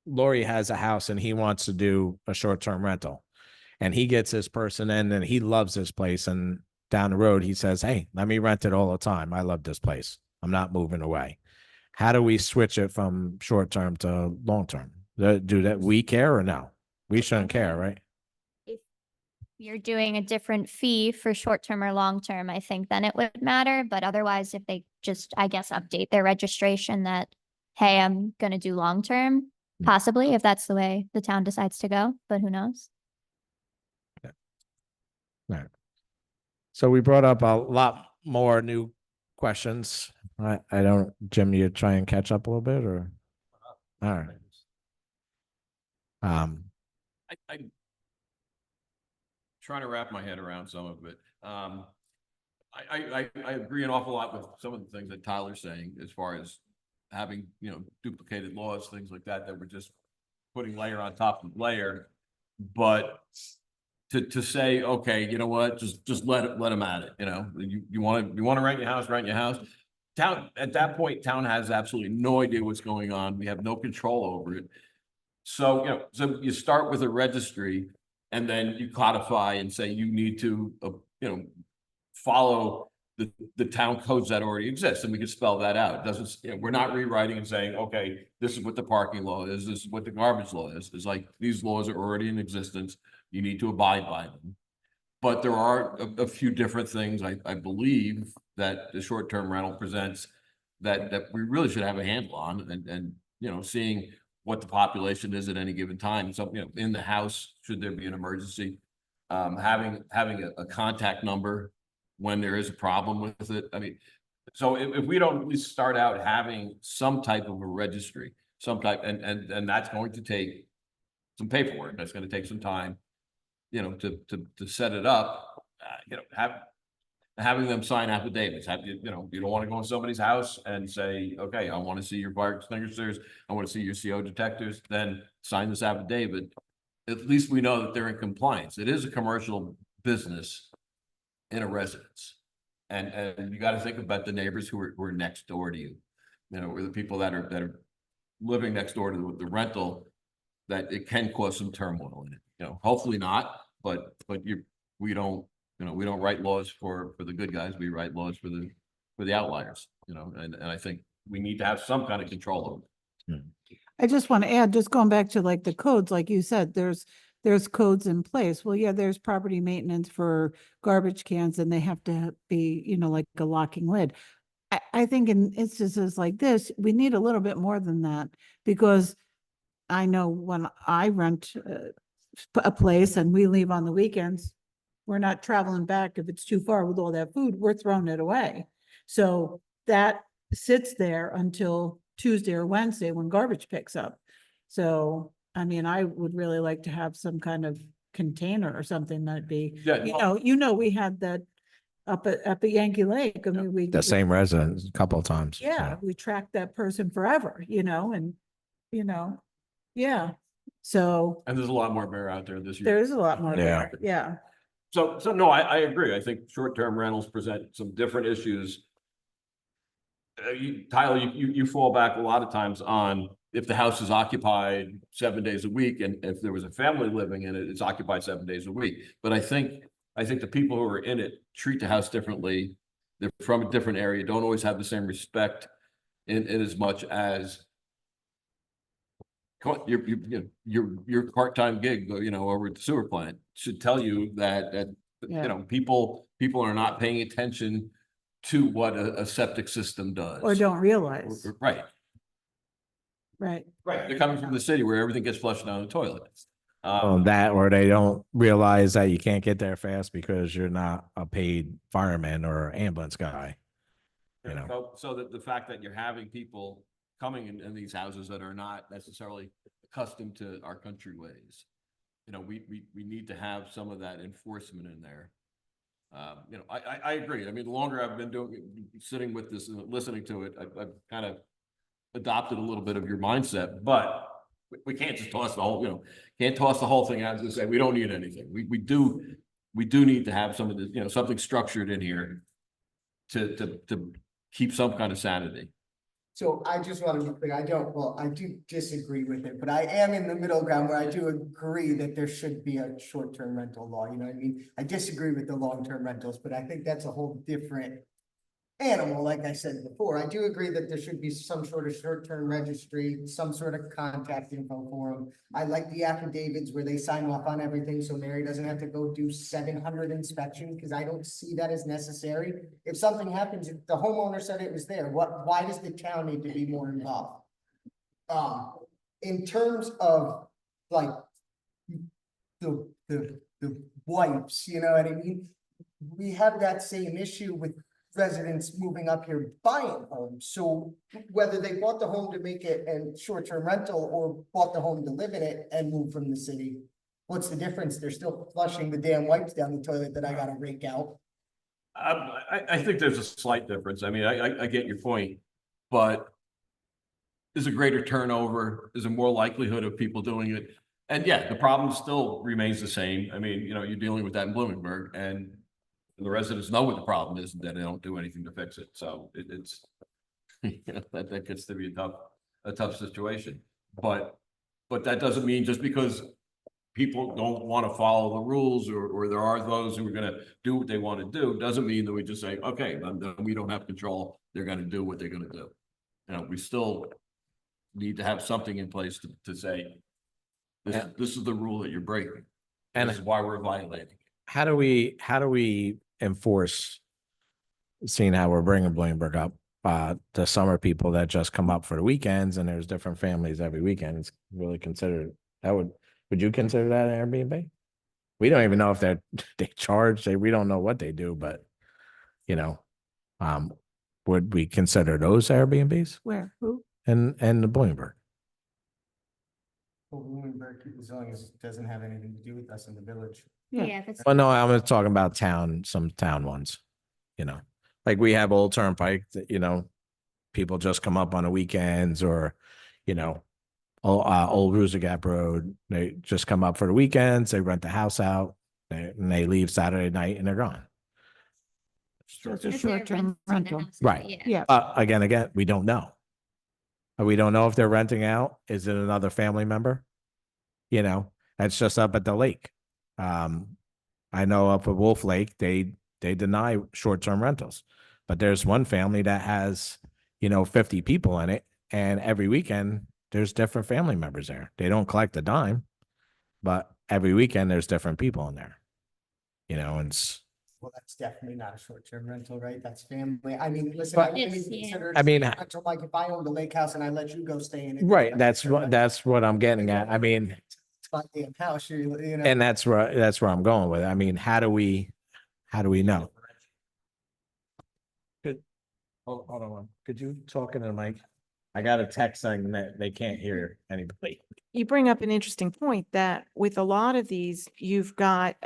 Lori has a house and he wants to do a short-term rental and he gets this person in and he loves this place, and down the road, he says, hey, let me rent it all the time. I love this place. I'm not moving away. How do we switch it from short-term to long-term? Do that we care or no? We shouldn't care, right? If you're doing a different fee for short-term or long-term, I think then it would matter. But otherwise, if they just, I guess, update their registration that, hey, I'm going to do long-term, possibly, if that's the way the town decides to go, but who knows? All right. So we brought up a lot more new questions. Jim, you try and catch up a little bit, or? All right. I'm trying to wrap my head around some of it. I agree an awful lot with some of the things that Tyler's saying as far as having, duplicated laws, things like that we're just putting layer on top of layer. But to say, okay, you know what, just let them at it. You want to rent your house, rent your house. Town, at that point, town has absolutely no idea what's going on. We have no control over it. So, you know, so you start with a registry and then you codify and say you need to, you know, follow the town codes that already exist, and we can spell that out. It doesn't, you know, we're not rewriting and saying, okay, this is what the parking law is, this is what the garbage law is. It's like, these laws are already in existence. You need to abide by them. But there are a few different things, I believe, that the short-term rental presents that we really should have a handle on, and, you know, seeing what the population is at any given time. So, you know, in the house, should there be an emergency, having a contact number when there is a problem with it. I mean, so if we don't at least start out having some type of a registry, some type, and that's going to take some paperwork, that's gonna take some time, you know, to set it up, you know, having them sign affidavits, you know, you don't wanna go in somebody's house and say, okay, I wanna see your fire extinguishers, I wanna see your CO detectors, then sign this affidavit. At least we know that they're in compliance. It is a commercial business in a residence. And you gotta think about the neighbors who are next door to you. You know, or the people that are living next door to the rental, that it can cause some turmoil in it. You know, hopefully not, but we don't write laws for the good guys. We write laws for the outliers, you know, and I think we need to have some kind of control over it. I just want to add, just going back to like the codes, like you said, there's codes in place. Well, yeah, there's property maintenance for garbage cans and they have to be, you know, like a locking lid. I think in instances like this, we need a little bit more than that, because I know when I rent a place and we leave on the weekends, we're not traveling back. If it's too far with all that food, we're throwing it away. So that sits there until Tuesday or Wednesday when garbage picks up. So, I mean, I would really like to have some kind of container or something that'd be, Yeah, you know, we had that up at Yankee Lake. I mean, The same resident a couple of times. yeah, we tracked that person forever, you know, and, you know, yeah. So And there's a lot more bear out there this year. there is a lot more Yeah. there, yeah. So no, I agree. I think short-term rentals present some different issues. Tyler, you fall back a lot of times on if the house is occupied 7 days a week, and if there was a family living in it, it's occupied 7 days a week. But I think the people who are in it treat the house differently. They're from a different area, don't always have the same respect in as much as your part-time gig, you know, over at the sewer plant should tell you that Yeah. you know, people are not paying attention to what a septic system does. Or don't realize, Right, right. they're coming from the city where everything gets flushed down the toilet. Um, That, or they don't realize that you can't get there fast because you're not a paid fireman or ambulance guy. You know. So that the fact that you're having people coming in these houses that are not necessarily accustomed to our country ways. You know, we need to have some of that enforcement in there. You know, I agree. I mean, the longer I've been sitting with this and listening to it, I've kind of adopted a little bit of your mindset, but we can't just toss the whole, you know, can't toss the whole thing out and say, we don't need anything. We do need to have some of the, you know, something structured in here to keep some kind of sanity. So I just want to be clear, I do disagree with it, but I am in the middle ground where I do agree that there should be a short-term rental law, you know what I mean? I disagree with the long-term rentals, but I think that's a whole different animal, like I said before. I do agree that there should be some sort of short-term registry, some sort of contact info for them. I like the affidavits where they sign off on everything, so Mary doesn't have to go do 700 inspections, because I don't see that as necessary. If something happens, if the homeowner said it was there, why does the town need to be more involved? In terms of like the wipes, you know what I mean? We have that same issue with residents moving up here buying homes. So whether they bought the home to make it a short-term rental or bought the home to live in it and move from the city, what's the difference? They're still flushing the damn wipes down the toilet that I gotta rake out. I think there's a slight difference. I mean, I get your point, but there's a greater turnover, there's a more likelihood of people doing it. And yeah, the problem still remains the same. I mean, you know, you're dealing with that in Bloomingburg, and the residents know what the problem is, and that they don't do anything to fix it. So it's, you know, that gets to be a tough situation. But But that doesn't mean just because people don't want to follow the rules or there are those who are gonna do what they want to do, doesn't mean that we just say, okay, then we don't have control. They're gonna do what they're gonna do. You know, we still need to have something in place to say, this is the rule that you're breaking. And This is why we're violating. how do we enforce, seeing how we're bringing Bloomberg up, the summer people that just come up for the weekends and there's different families every weekend? It's really considered, would you consider that an Airbnb? We don't even know if they charge, we don't know what they do, but you know, would we consider those Airbnbs Where, who? and the Bloomberg? Well, Bloomberg, as long as it doesn't have anything to do with us in the village. Yeah. if it's. Well, no, I'm talking about some town ones, you know, like we have Old Turnpike that, you know, people just come up on the weekends or, you know, Old Rooster Gap Road, they just come up for the weekends, they rent the house out, and they leave Saturday night and they're gone. So it's a if they're short-term renting the rental. house, Right. Yeah. Yeah. Again, we don't know. We don't know if they're renting out. Is it another family member? You know, that's just up at the lake. I know up at Wolf Lake, they deny short-term rentals, but there's one family that has, you know, 50 people in it, and every weekend there's different family members there. They don't collect a dime, but every weekend there's different people in there. You know, and Well, that's definitely not a short-term rental, right? That's family. I mean, listen, I But- wouldn't It's- even yeah. consider. it I mean, rental, like if I owned a lake house and I let you go stay in it. right, that's what I'm getting at. I mean, It's my damn house, you know. and that's where I'm going with it. I mean, how do we know? Hold on. Could you talk into the mic? I got a text saying that they can't hear anybody. You bring up an interesting point that with a lot of these, you've got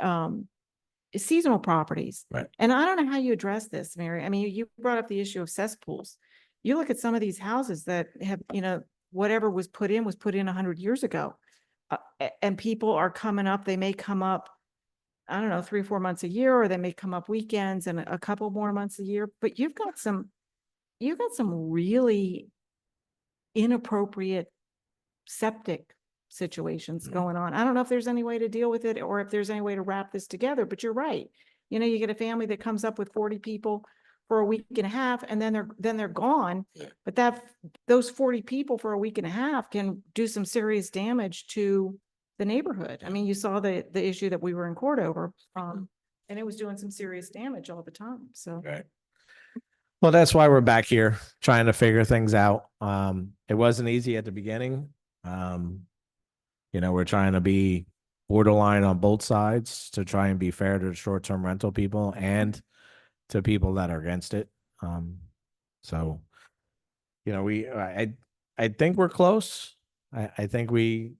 seasonal properties. Right. And I don't know how you address this, Mary. I mean, you brought up the issue of cesspools. You look at some of these houses that have, you know, whatever was put in 100 years ago. And people are coming up, they may come up, I don't know, 3 or 4 months a year, or they may come up weekends and a couple more months a year, but you've got some really inappropriate septic situations going on. I don't know if there's any way to deal with it or if there's any way to wrap this together, but you're right. You know, you get a family that comes up with 40 people for a week and a half and then they're gone. But those 40 people for a week and a half can do some serious damage to the neighborhood. I mean, you saw the issue that we were in court over, and it was doing some serious damage all the time. So. Right. Well, that's why we're back here trying to figure things out. It wasn't easy at the beginning. You know, we're trying to be borderline on both sides to try and be fair to the short-term rental people and to people that are against it. So, you know, I think we're close. I think we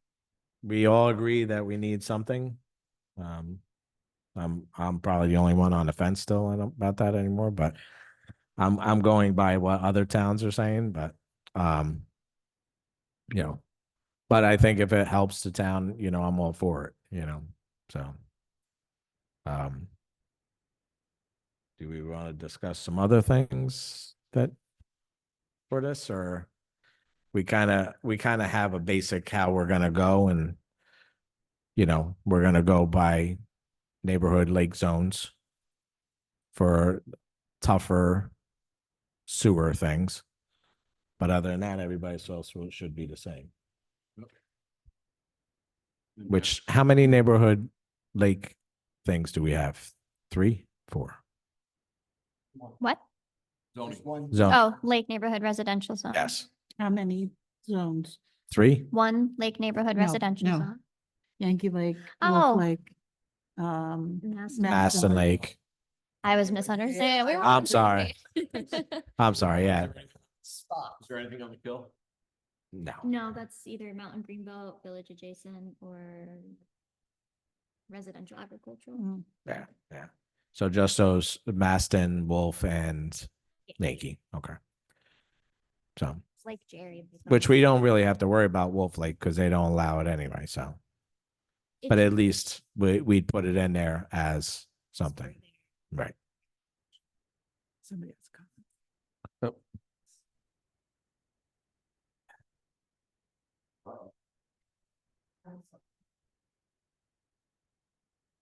all agree that we need something. I'm probably the only one on the fence still about that anymore, but I'm going by what other towns are saying, but you know, but I think if it helps the town, you know, I'm all for it, you know. So do we want to discuss some other things that for this, or we kind of have a basic how we're gonna go, and you know, we're gonna go by neighborhood lake zones for tougher sewer things. But other than that, everybody else should be the same. Which, how many neighborhood lake things do we have? 3, 4? What? Zoning. Just one. Zone. Oh, Lake Neighborhood Residential Zone. Yes. How many zones? 3? One Lake Neighborhood No, Residential no. Zone. Yankee Lake, Oh. Wolf Lake, Maston. Maston Lake. I was misunderstanding. We were I'm on sorry. three. I'm sorry. Yeah. Spot. Is there anything on the kill? No. No, that's either Mountain Greenbelt, Village Adjacent, or residential agricultural. Mm. Yeah. Yeah. So just those Maston, Wolf, and Yankee. Okay. So, It's like Jerry. which we don't really have to worry about Wolf Lake because they don't allow it anyway. So, but at least we'd put it in there as something. Right. Somebody else comment.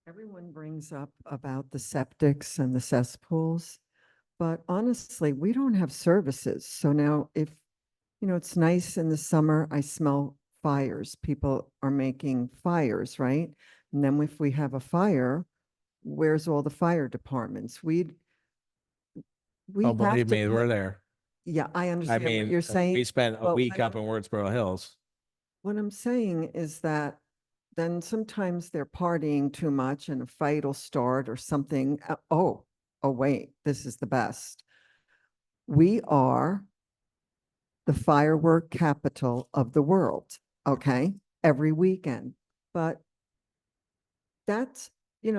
Everyone brings up about the septics and the cesspools, but honestly, we don't have services. So now if, it's nice in the summer, I smell fires. People are making fires, right? And then if we have a fire, where's all the fire departments? We Oh, have believe to me, we're put- there. Yeah, I I understand what mean, you're saying. we spent a but week what up in Wurtsboro Hills. What I'm saying is that then sometimes they're partying too much and a fight will start or something. Oh, wait, this is the best. We are the firework capital of the world, okay? Every weekend. But that's,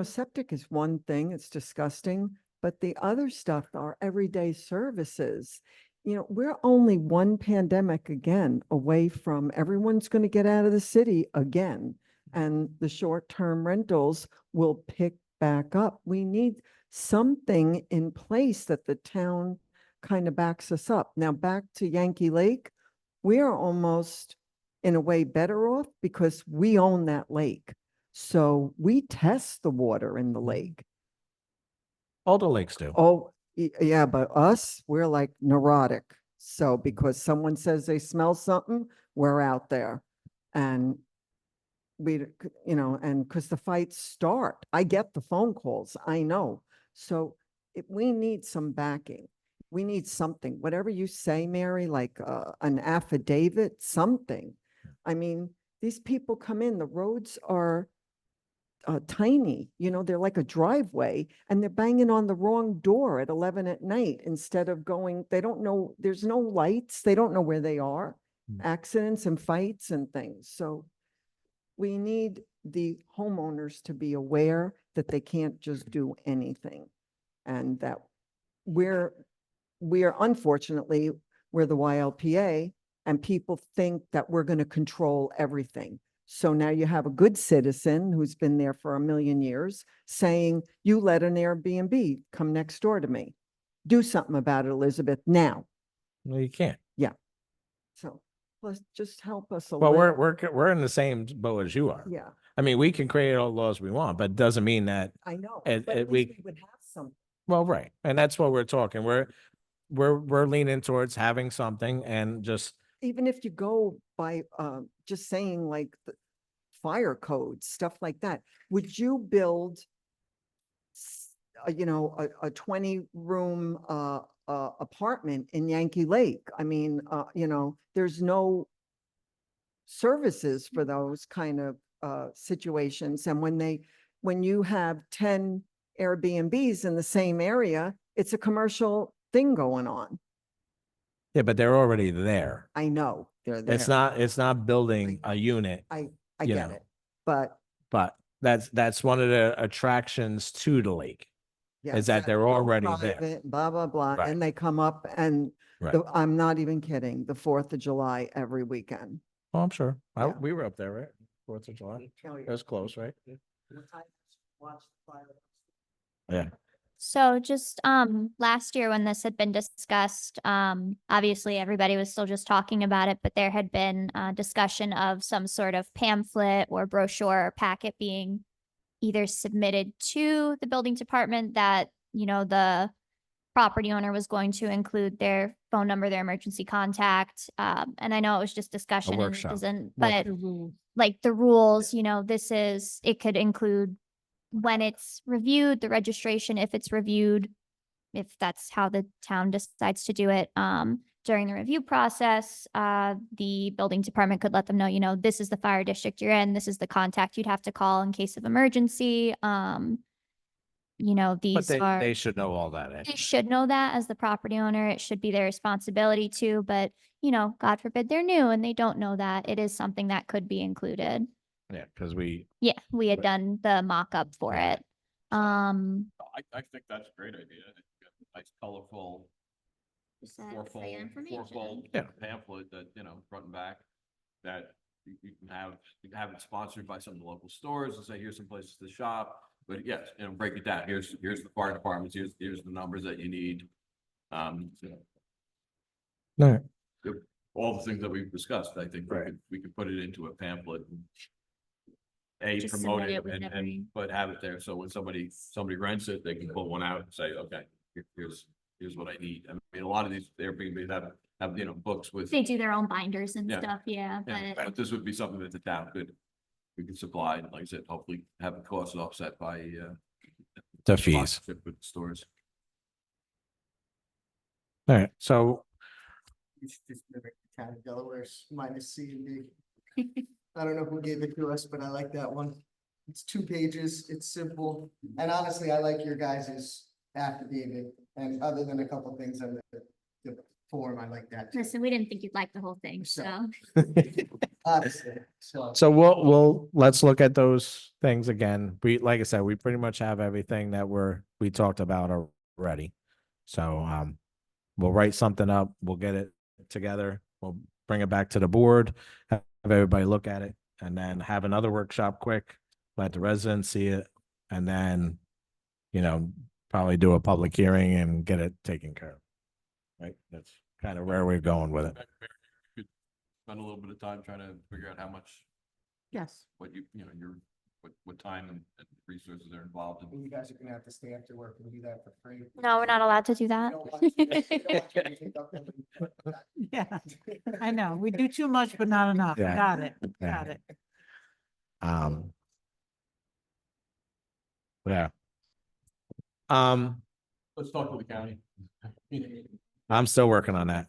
septic is one thing, it's disgusting, but the other stuff are everyday services. We're only one pandemic again away from everyone's going to get out of the city again, and the short-term rentals will pick back up. We need something in place that the town kind of backs us up. Now, back to Yankee Lake, we are almost in a way better off because we own that lake. So we test the water in the lake. All the lakes do. Oh, yeah, but us, we're like neurotic. So because someone says they smell something, we're out there. And and because the fights start, I get the phone calls, I know. So we need some backing. We need something, whatever you say, Mary, like an affidavit, something. I mean, these people come in, the roads are tiny, they're like a driveway, and they're banging on the wrong door at 11 at night instead of going, they don't know, there's no lights, they don't know where they are, accidents and fights and things. So we need the homeowners to be aware that they can't just do anything, and that we are unfortunately, we're the YLPA, and people think that we're going to control everything. So now you have a good citizen who's been there for a million years saying, you let an Airbnb come next door to me. Do something about it, Elizabeth, now. No, you can't. So let's just help us a Well, little. we're in the same boat as you are. Yeah, I mean, we can create all the laws we want, but it doesn't mean that, I know. And- But and at least we- we would have some. well, right. And that's what we're talking. We're leaning towards having something and just, Even if you go by just saying like the fire codes, stuff like that, would you build a 20-room apartment in Yankee Lake? I mean, there's no services for those kind of situations. And when you have 10 Airbnbs in the same area, it's a commercial thing going on. yeah, but they're already there. I know they're there. It's not building a unit, I you get know. it, but but that's one of the attractions to the lake. yeah. Is that they're already there. private, blah, blah, blah, Right. and they come up and Right. I'm not even kidding, the 4th of July every weekend. Oh, I'm sure. Yeah. We were up there, right? 4th of July. It was close, right? Yeah. So just last year when this had been discussed, obviously everybody was still just talking about it, but there had been discussion of some sort of pamphlet or brochure or packet being either submitted to the building department that, the property owner was going to include their phone number, their emergency contact. And I know it was just discussion and it workshop. doesn't, Work- but like the rules, it could include when it's reviewed, the registration, if it's reviewed, if that's how the town decides to do it. During the review process, the building department could let them know, this is the fire district you're in, this is the contact you'd have to call in case of emergency. But These are. they should know all that. They should know that as the property owner. It should be their responsibility to, but God forbid they're new and they don't know that. It is something that could be included. Yeah, because Yeah, we had Right. done the mock-up for Yeah. it. I think that's a great idea. Nice colorful Just that for fourfold, your information. fourfold Yeah. pamphlet that, front and back, that you can have it sponsored by some of the local stores and say, here's some places to shop. But yes, break it down. Here's the fire departments, here's the numbers that you need. No. All the things that we've discussed, I think Right. we could put it into a pamphlet. Just promote submit it it with every- but have it there. So when somebody rents it, they can pull one out and say, okay, here's what I need. I mean, a lot of these Airbnbs have, you know, books with. They do their own binders and Yeah. stuff, yeah, Yeah, but but this would be something that the town we could supply, and like I said, hopefully have the costs offset by, The fees. sponsorship with stores. All right, so You should just mimic the town of Delaware's minus C and D. I don't know who gave it to us, but I like that one. It's 2 pages, it's simple, and honestly, I like your guys' affidavit, and other than a couple things on the form, I like that. too. listen, we didn't think you'd like the whole thing, So- so. Honestly, so. So let's look at those things again. Like I said, we pretty much have everything that we talked about already. So, we'll write something up, we'll get it together, we'll bring it back to the board, have everybody look at it, and then have another workshop quick, let the residents see it, and then, you know, probably do a public hearing and get it taken care of. Right? That's kind of where we're going with it. Spend a little bit of time trying to figure out how much, Yes. what what time and resources are involved in. You guys are gonna have to stay after work and do that for free. No, we're not allowed to do that. You don't want- you don't want to- Yeah, I know. We do too much, but not enough. Yeah. Got it. Yeah. Got it. Yeah. Let's talk to the county. I'm still working on that.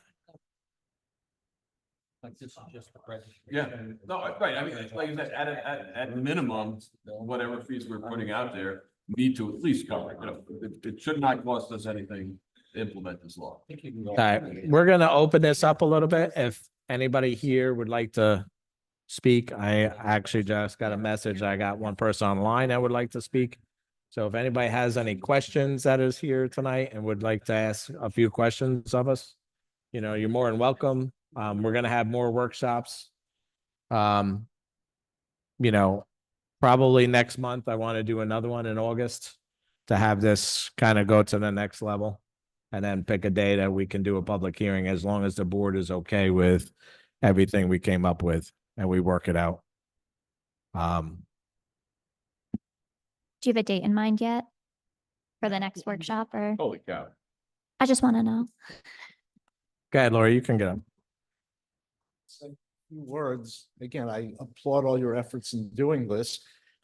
Like this is just the present. Yeah, no, right, I mean, like I said, at minimum, whatever fees we're putting out there need to at least cover, you know, it should not cost us anything to implement this law. All right, we're gonna open this up a little bit. If anybody here would like to speak, I actually just got a message. I got one person online that would like to speak. So if anybody has any questions that is here tonight and would like to ask a few questions of us, you know, you're more than welcome. We're gonna have more workshops. You know, probably next month, I want to do another one in August to have this kind of go to the next level. And then pick a day that we can do a public hearing, as long as the board is okay with everything we came up with and we work it out. Do you have a date in mind yet? For the next workshop, or Holy cow. I just want to know. Go ahead, Lori, you can get them. Few words. Again, I applaud all your efforts in doing this.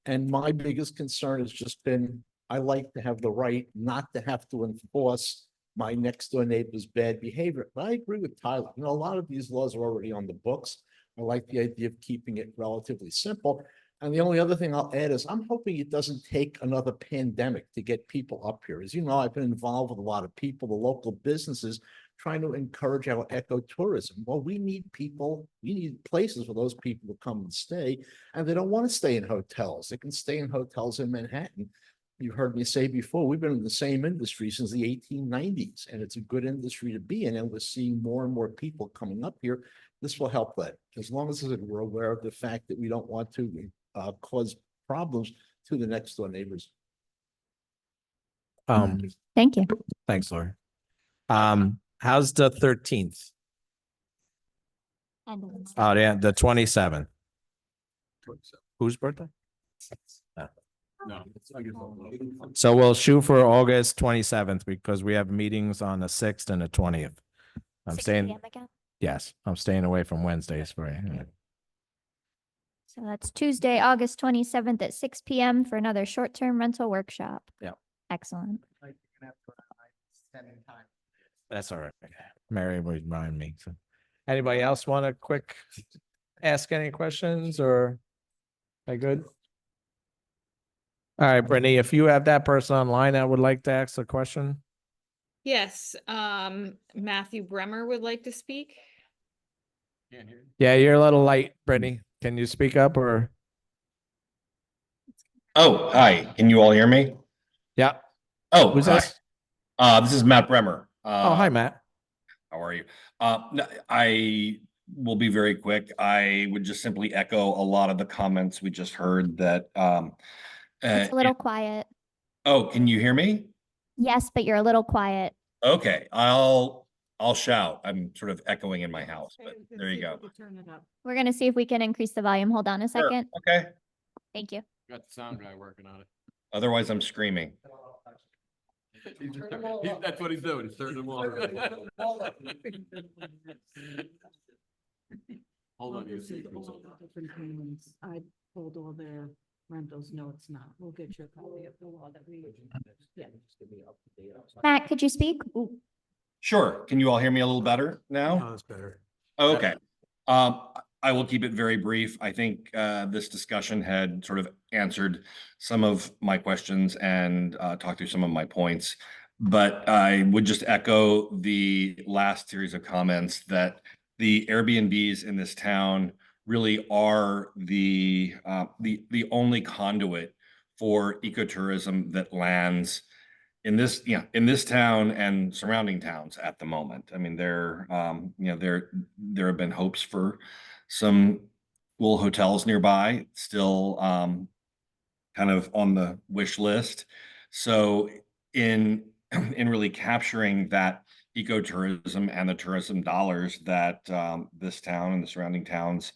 And my biggest concern has just been, I like to have the right not to have to enforce my next door neighbor's bad behavior. But I agree with Tyler. You know, a lot of these laws are already on the books. I like the idea of keeping it relatively simple. And the only other thing I'll add is I'm hoping it doesn't take another pandemic to get people up here. As you know, I've been involved with a lot of people, the local businesses, trying to encourage our ecotourism. Well, we need people, we need places for those people to come and stay, and they don't want to stay in hotels. They can stay in hotels in Manhattan. You've heard me say before, we've been in the same industry since the 1890s, and it's a good industry to be in, and we're seeing more and more people coming up here. This will help that, as long as we're aware of the fact that we don't want to cause problems to the next door neighbors. Thank you. Thanks, Lori. How's the 13th? End of the month. Oh, yeah, the 27th. Whose birthday? No. So we'll shoot for August 27th because we have meetings on the 6th and the 20th. I'm 6 staying, p.m. again? yes, I'm staying away from Wednesdays for you. So that's Tuesday, August 27th at 6 p.m. for another short-term rental workshop. Yep. Excellent. Like, you're gonna have to put on spending time. That's all right. Mary would remind me. So, anybody else want to quick ask any questions or? Are good? All right, Brittany, if you have that person online that would like to ask a question. Yes, Matthew Bremer would like to speak. Yeah, you're a little light, Brittany. Can you speak up or? Oh, hi. Can you all hear me? Yeah. Oh, Who's hi. this? This is Matt Bremer. Oh, hi, Matt. How are you? No, I will be very quick. I would just simply echo a lot of the comments we just heard that, It's a little quiet. oh, can you hear me? Yes, but you're a little quiet. Okay, I'll shout. I'm sort of echoing in my house, but there you go. Turn it up. We're gonna see if we can increase the volume. Hold on a Sure. second. Okay. Thank you. Got the sound guy working on it. Otherwise, I'm screaming. That's what he's doing, he's turning them off. Hold on. I pulled all their rentals. No, it's not. We'll get you a copy of the law that we. Yeah. Matt, could you speak? Sure. Can you all hear me a little better now? No, that's better. Okay. I will keep it very brief. I think this discussion had sort of answered some of my questions and talked through some of my points. But I would just echo the last series of comments that the Airbnbs in this town really are the only conduit for ecotourism that lands in this, in this town and surrounding towns at the moment. I mean, there have been hopes for some cool hotels nearby, still kind of on the wish list. So in really capturing that ecotourism and the tourism dollars that this town and the surrounding towns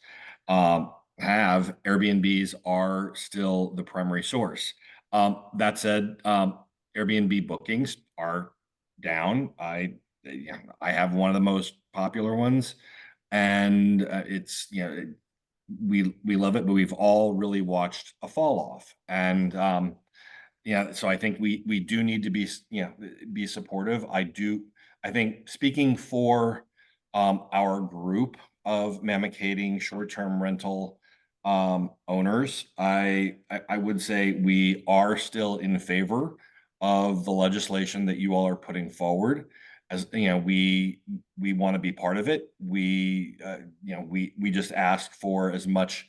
have, Airbnbs are still the primary source. That said, Airbnb bookings are down. I have one of the most popular ones, and it's, we love it, but we've all really watched a fall off. And so I think we do need to be supportive. I think speaking for our group of Mamakating short-term rental owners, I would say we are still in favor of the legislation that you all are putting forward. As we want to be part of it. We just ask for as much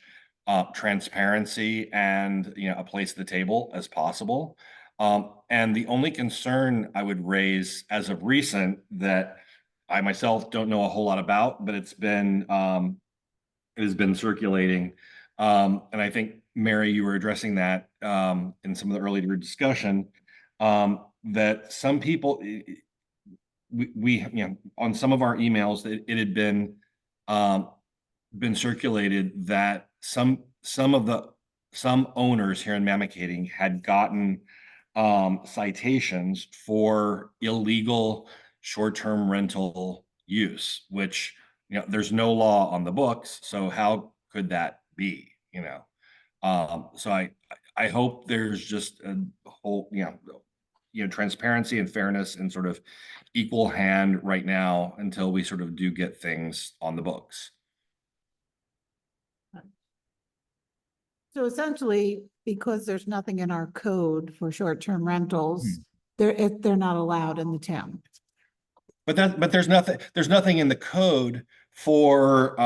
transparency and a place at the table as possible. And the only concern I would raise as of recent that I myself don't know a whole lot about, but it has been circulating. And I think, Mary, you were addressing that in some of the earlier discussion, that some people, we on some of our emails, it had been circulated that some owners here in Mamakating had gotten citations for illegal short-term rental use, which there's no law on the books, so how could that be? So I hope there's just a whole transparency and fairness and sort of equal hand right now until we sort of do get things on the books. So essentially, because there's nothing in our code for short-term rentals, they're not allowed in the town. But there's nothing in the code for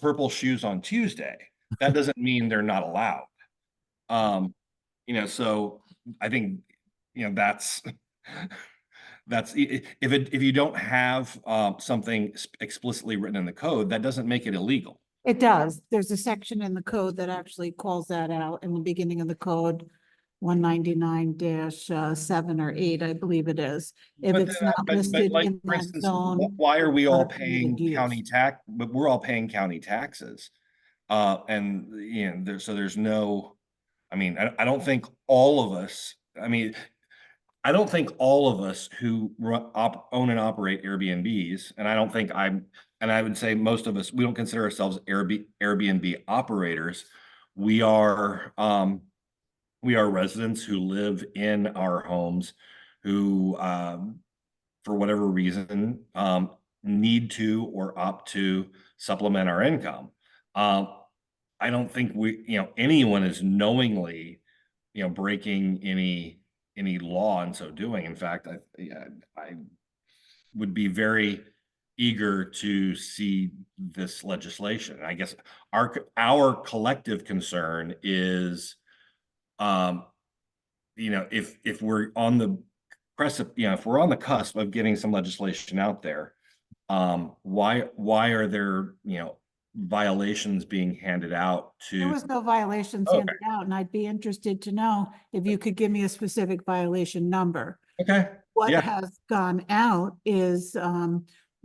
purple shoes on Tuesday. That doesn't mean they're not allowed. So I think that's if you don't have something explicitly written in the code, that doesn't make it illegal. It does. There's a section in the code that actually calls that out in the beginning of the code, 199-7 or 8, I believe it is. If it's not listed like, in for that instance, zone. why are we all not permitted paying use. county tax? But we're all paying county taxes. And there's no, I mean, I don't think all of us, I don't think all of us who own and operate Airbnbs, and I don't think and I would say most of us, we don't consider ourselves Airbnb operators. We are residents who live in our homes who, for whatever reason, need to or opt to supplement our income. I don't think anyone is knowingly, breaking any law in so doing. In fact, I would be very eager to see this legislation. I guess our collective concern is, if we're on the precipice, if we're on the cusp of getting some legislation out there, why are there, violations being handed out to? There was no violations Okay. handed out, and I'd be interested to know if you could give me a specific violation number. Okay. What Yeah. has gone out is,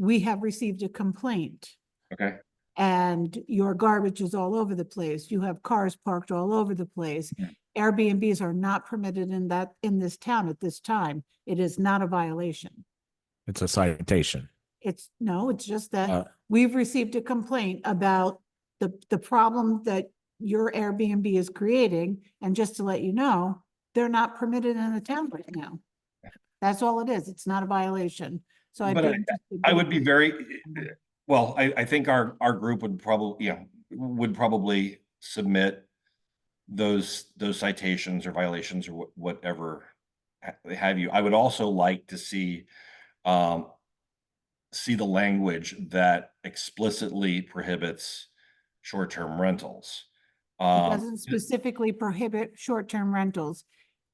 we have received a complaint. Okay. and your garbage is all over the place, you have cars parked all over the place. Yeah. Airbnbs are not permitted in this town at this time. It is not a violation. It's a citation. No, it's just Uh, that we've received a complaint about the problem that your Airbnb is creating. And just to let you know, they're not permitted in the town right now. That's all it is. It's not a violation. So I But think. I would be very, well, I think our group would probably submit those citations or violations or whatever have you. I would also like to see the language that explicitly prohibits short-term rentals. It doesn't specifically prohibit short-term rentals.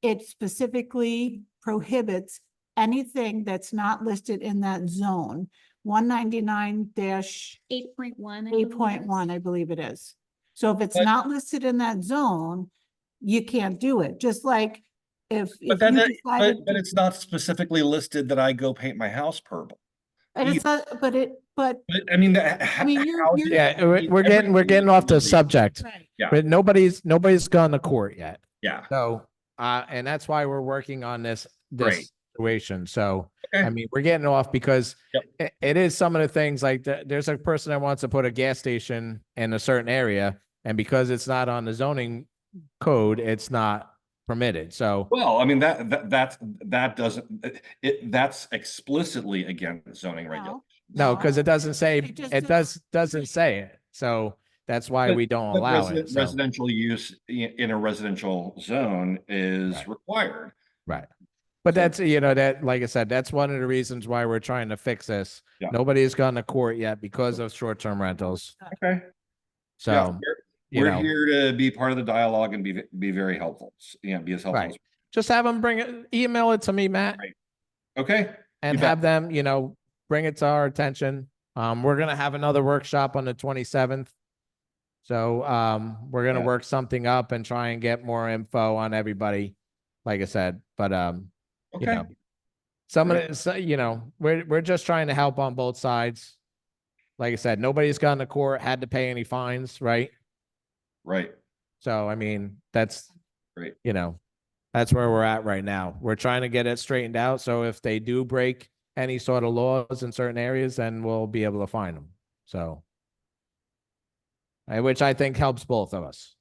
It specifically prohibits anything that's not listed in that zone. 199-8.1, 8.1. I believe it is. So if it's But- not listed in that zone, you can't do it. Just like if But if then, you but decided. but it's not specifically listed that I go paint my house purple. And it's not, but But I mean, you're. Yeah, we're getting off the subject, Right. Yeah, but nobody's gone to court yet. yeah. So, and that's why we're working on this Great. situation. So, Okay. I mean, we're getting off because Yep. it is some of the things like there's a person that wants to put a gas station in a certain area, and because it's not on the zoning code, it's not permitted. So, Well, I mean, that doesn't, that's explicitly against zoning regulations. no, because it doesn't say, It just it doesn't say it. So that's why we don't But allow it. So, Residential use in a residential zone is Right. required. right. But that's, that, like I said, that's one of the reasons why we're trying to fix this. Yeah. Nobody has gone to court yet because of short-term rentals. Okay. So, Yeah, you we're know. here to be part of the dialogue and be very helpful. Be as helpful Right. as. just have them email it to me, Matt, Right. Okay. and you bet. have them, bring it to our attention. We're gonna have another workshop on the 27th. So, we're gonna Yeah. work something up and try and get more info on everybody, like I said, but, Okay. some of it, so, we're just trying to help on both sides. Like I said, nobody's gone to court, had to pay any fines, right? Right. So, I mean, that's, Great. that's where we're at right now. We're trying to get it straightened out. So if they do break any sort of laws in certain areas, then we'll be able to find them. So, which I think helps both of us.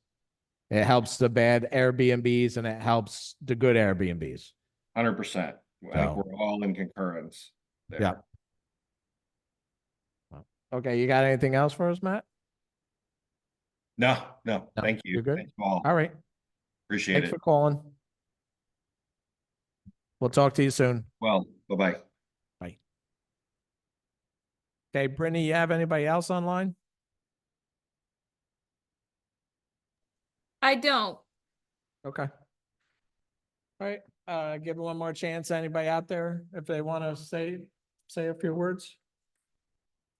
It helps the bad Airbnbs and it helps the good Airbnbs. 100%. I think So- we're all in concurrence. there. Yeah. Okay, you got anything else for us, Matt? No, No, thank you. you're good? Thank you all. All right. Appreciate Thanks it. for calling. We'll talk to you soon. Well, bye-bye. Okay, Brittany, you have anybody else online? I don't. Okay. All right, give it one more chance. Anybody out there, if they want to say a few words?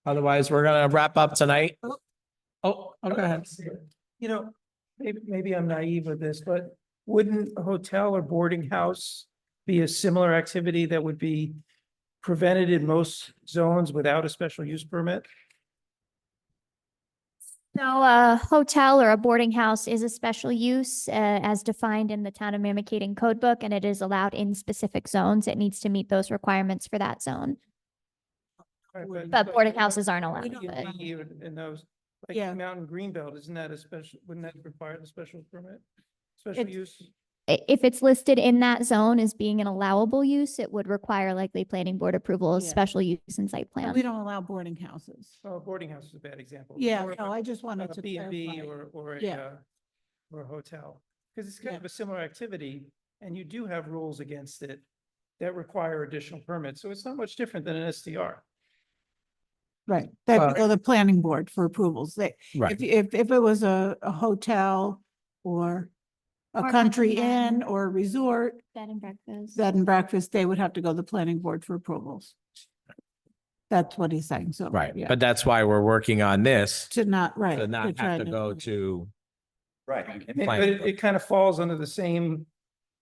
Otherwise, we're gonna wrap up tonight. Oh, go ahead. Maybe I'm naive with this, but wouldn't a hotel or boarding house be a similar activity that would be prevented in most zones without a special use permit? So a hotel or a boarding house is a special use as defined in the town of Mamakating code book, and it is allowed in specific zones. It needs to meet those requirements for that zone. But boarding houses aren't allowed. Wouldn't you but- be in those, like Yeah. Mountain Greenbelt, isn't that a special, wouldn't that require a special permit? Special It's- use? If it's listed in that zone as being an allowable use, it would require likely planning board approval, Yeah. special use and site We plan. don't allow boarding houses. Oh, a boarding house is a bad example. Yeah, More of no, a- I just wanted a to B and B clarify. or Yeah. or a hotel. Because it's kind Yeah. of a similar activity and you do have rules against it that require additional permits. So it's not much different than an SDR. Right, that Well- go the planning board for approvals. Right. If it was a hotel or a Or country country inn. inn or a resort, Bed and breakfast. bed and breakfast, they would have to go to the planning board for approvals. That's what he's saying, so. Right, yeah. but that's why we're working on this, To not, right. to not try have to go to. Right. But it kind of falls under the same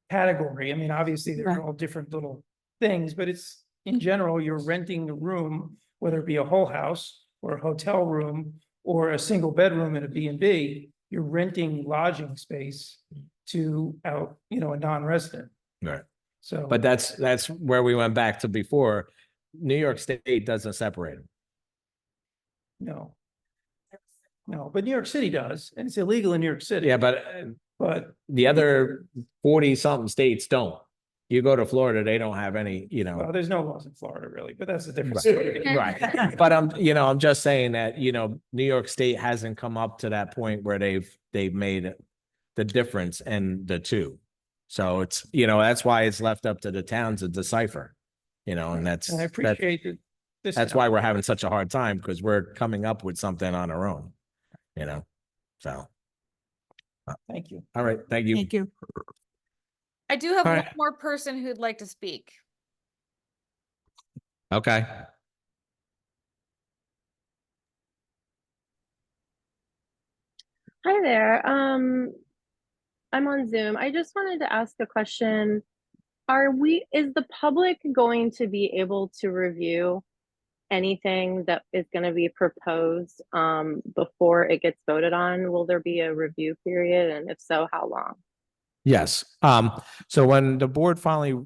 category. I mean, obviously, they're Right. all different little things, but it's, in general, you're renting the room, whether it be a whole house or a hotel room or a single bedroom in a B and B, you're renting lodging space to out, a non-resident. Right. So. But that's where we went back to before. New York State doesn't separate them. No. No, but New York City does, and it's illegal in New York City. Yeah, but But the other 40-something states don't. You go to Florida, they don't have any, well, there's no laws in Florida really, but that's a different story. Right. But I'm just saying that, New York State hasn't come up to that point where they've made the difference in the two. So it's, that's why it's left up to the towns to decipher, and that's, And I appreciate that. that's why we're having such a hard time, because we're coming up with something on our own, so. Thank you. All right, thank you. Thank you. I do have All one right. more person who'd like to speak. Okay. Hi there. I'm on Zoom. I just wanted to ask a question. Is the public going to be able to review anything that is going to be proposed before it gets voted on? Will there be a review period? And if so, how long? Yes. So when the board finally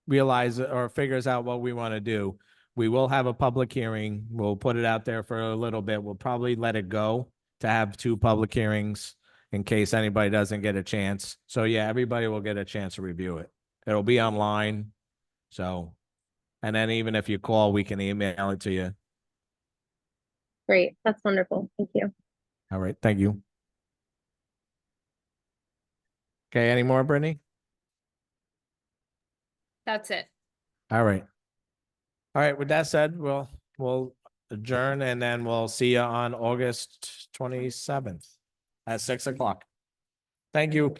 realizes or figures out what we want to do, we will have a public hearing. We'll put it out there for a little bit. We'll probably let it go to have 2 public hearings in case anybody doesn't get a chance. So yeah, everybody will get a chance to review it. It'll be online. So, and then even if you call, we can email it to you. Great. That's wonderful. Thank you. All right. Thank you. Okay. Any more, Brittany? That's it. All right. All right. With that said, we'll adjourn and then we'll see you on August 27th at 6 o'clock. Thank you.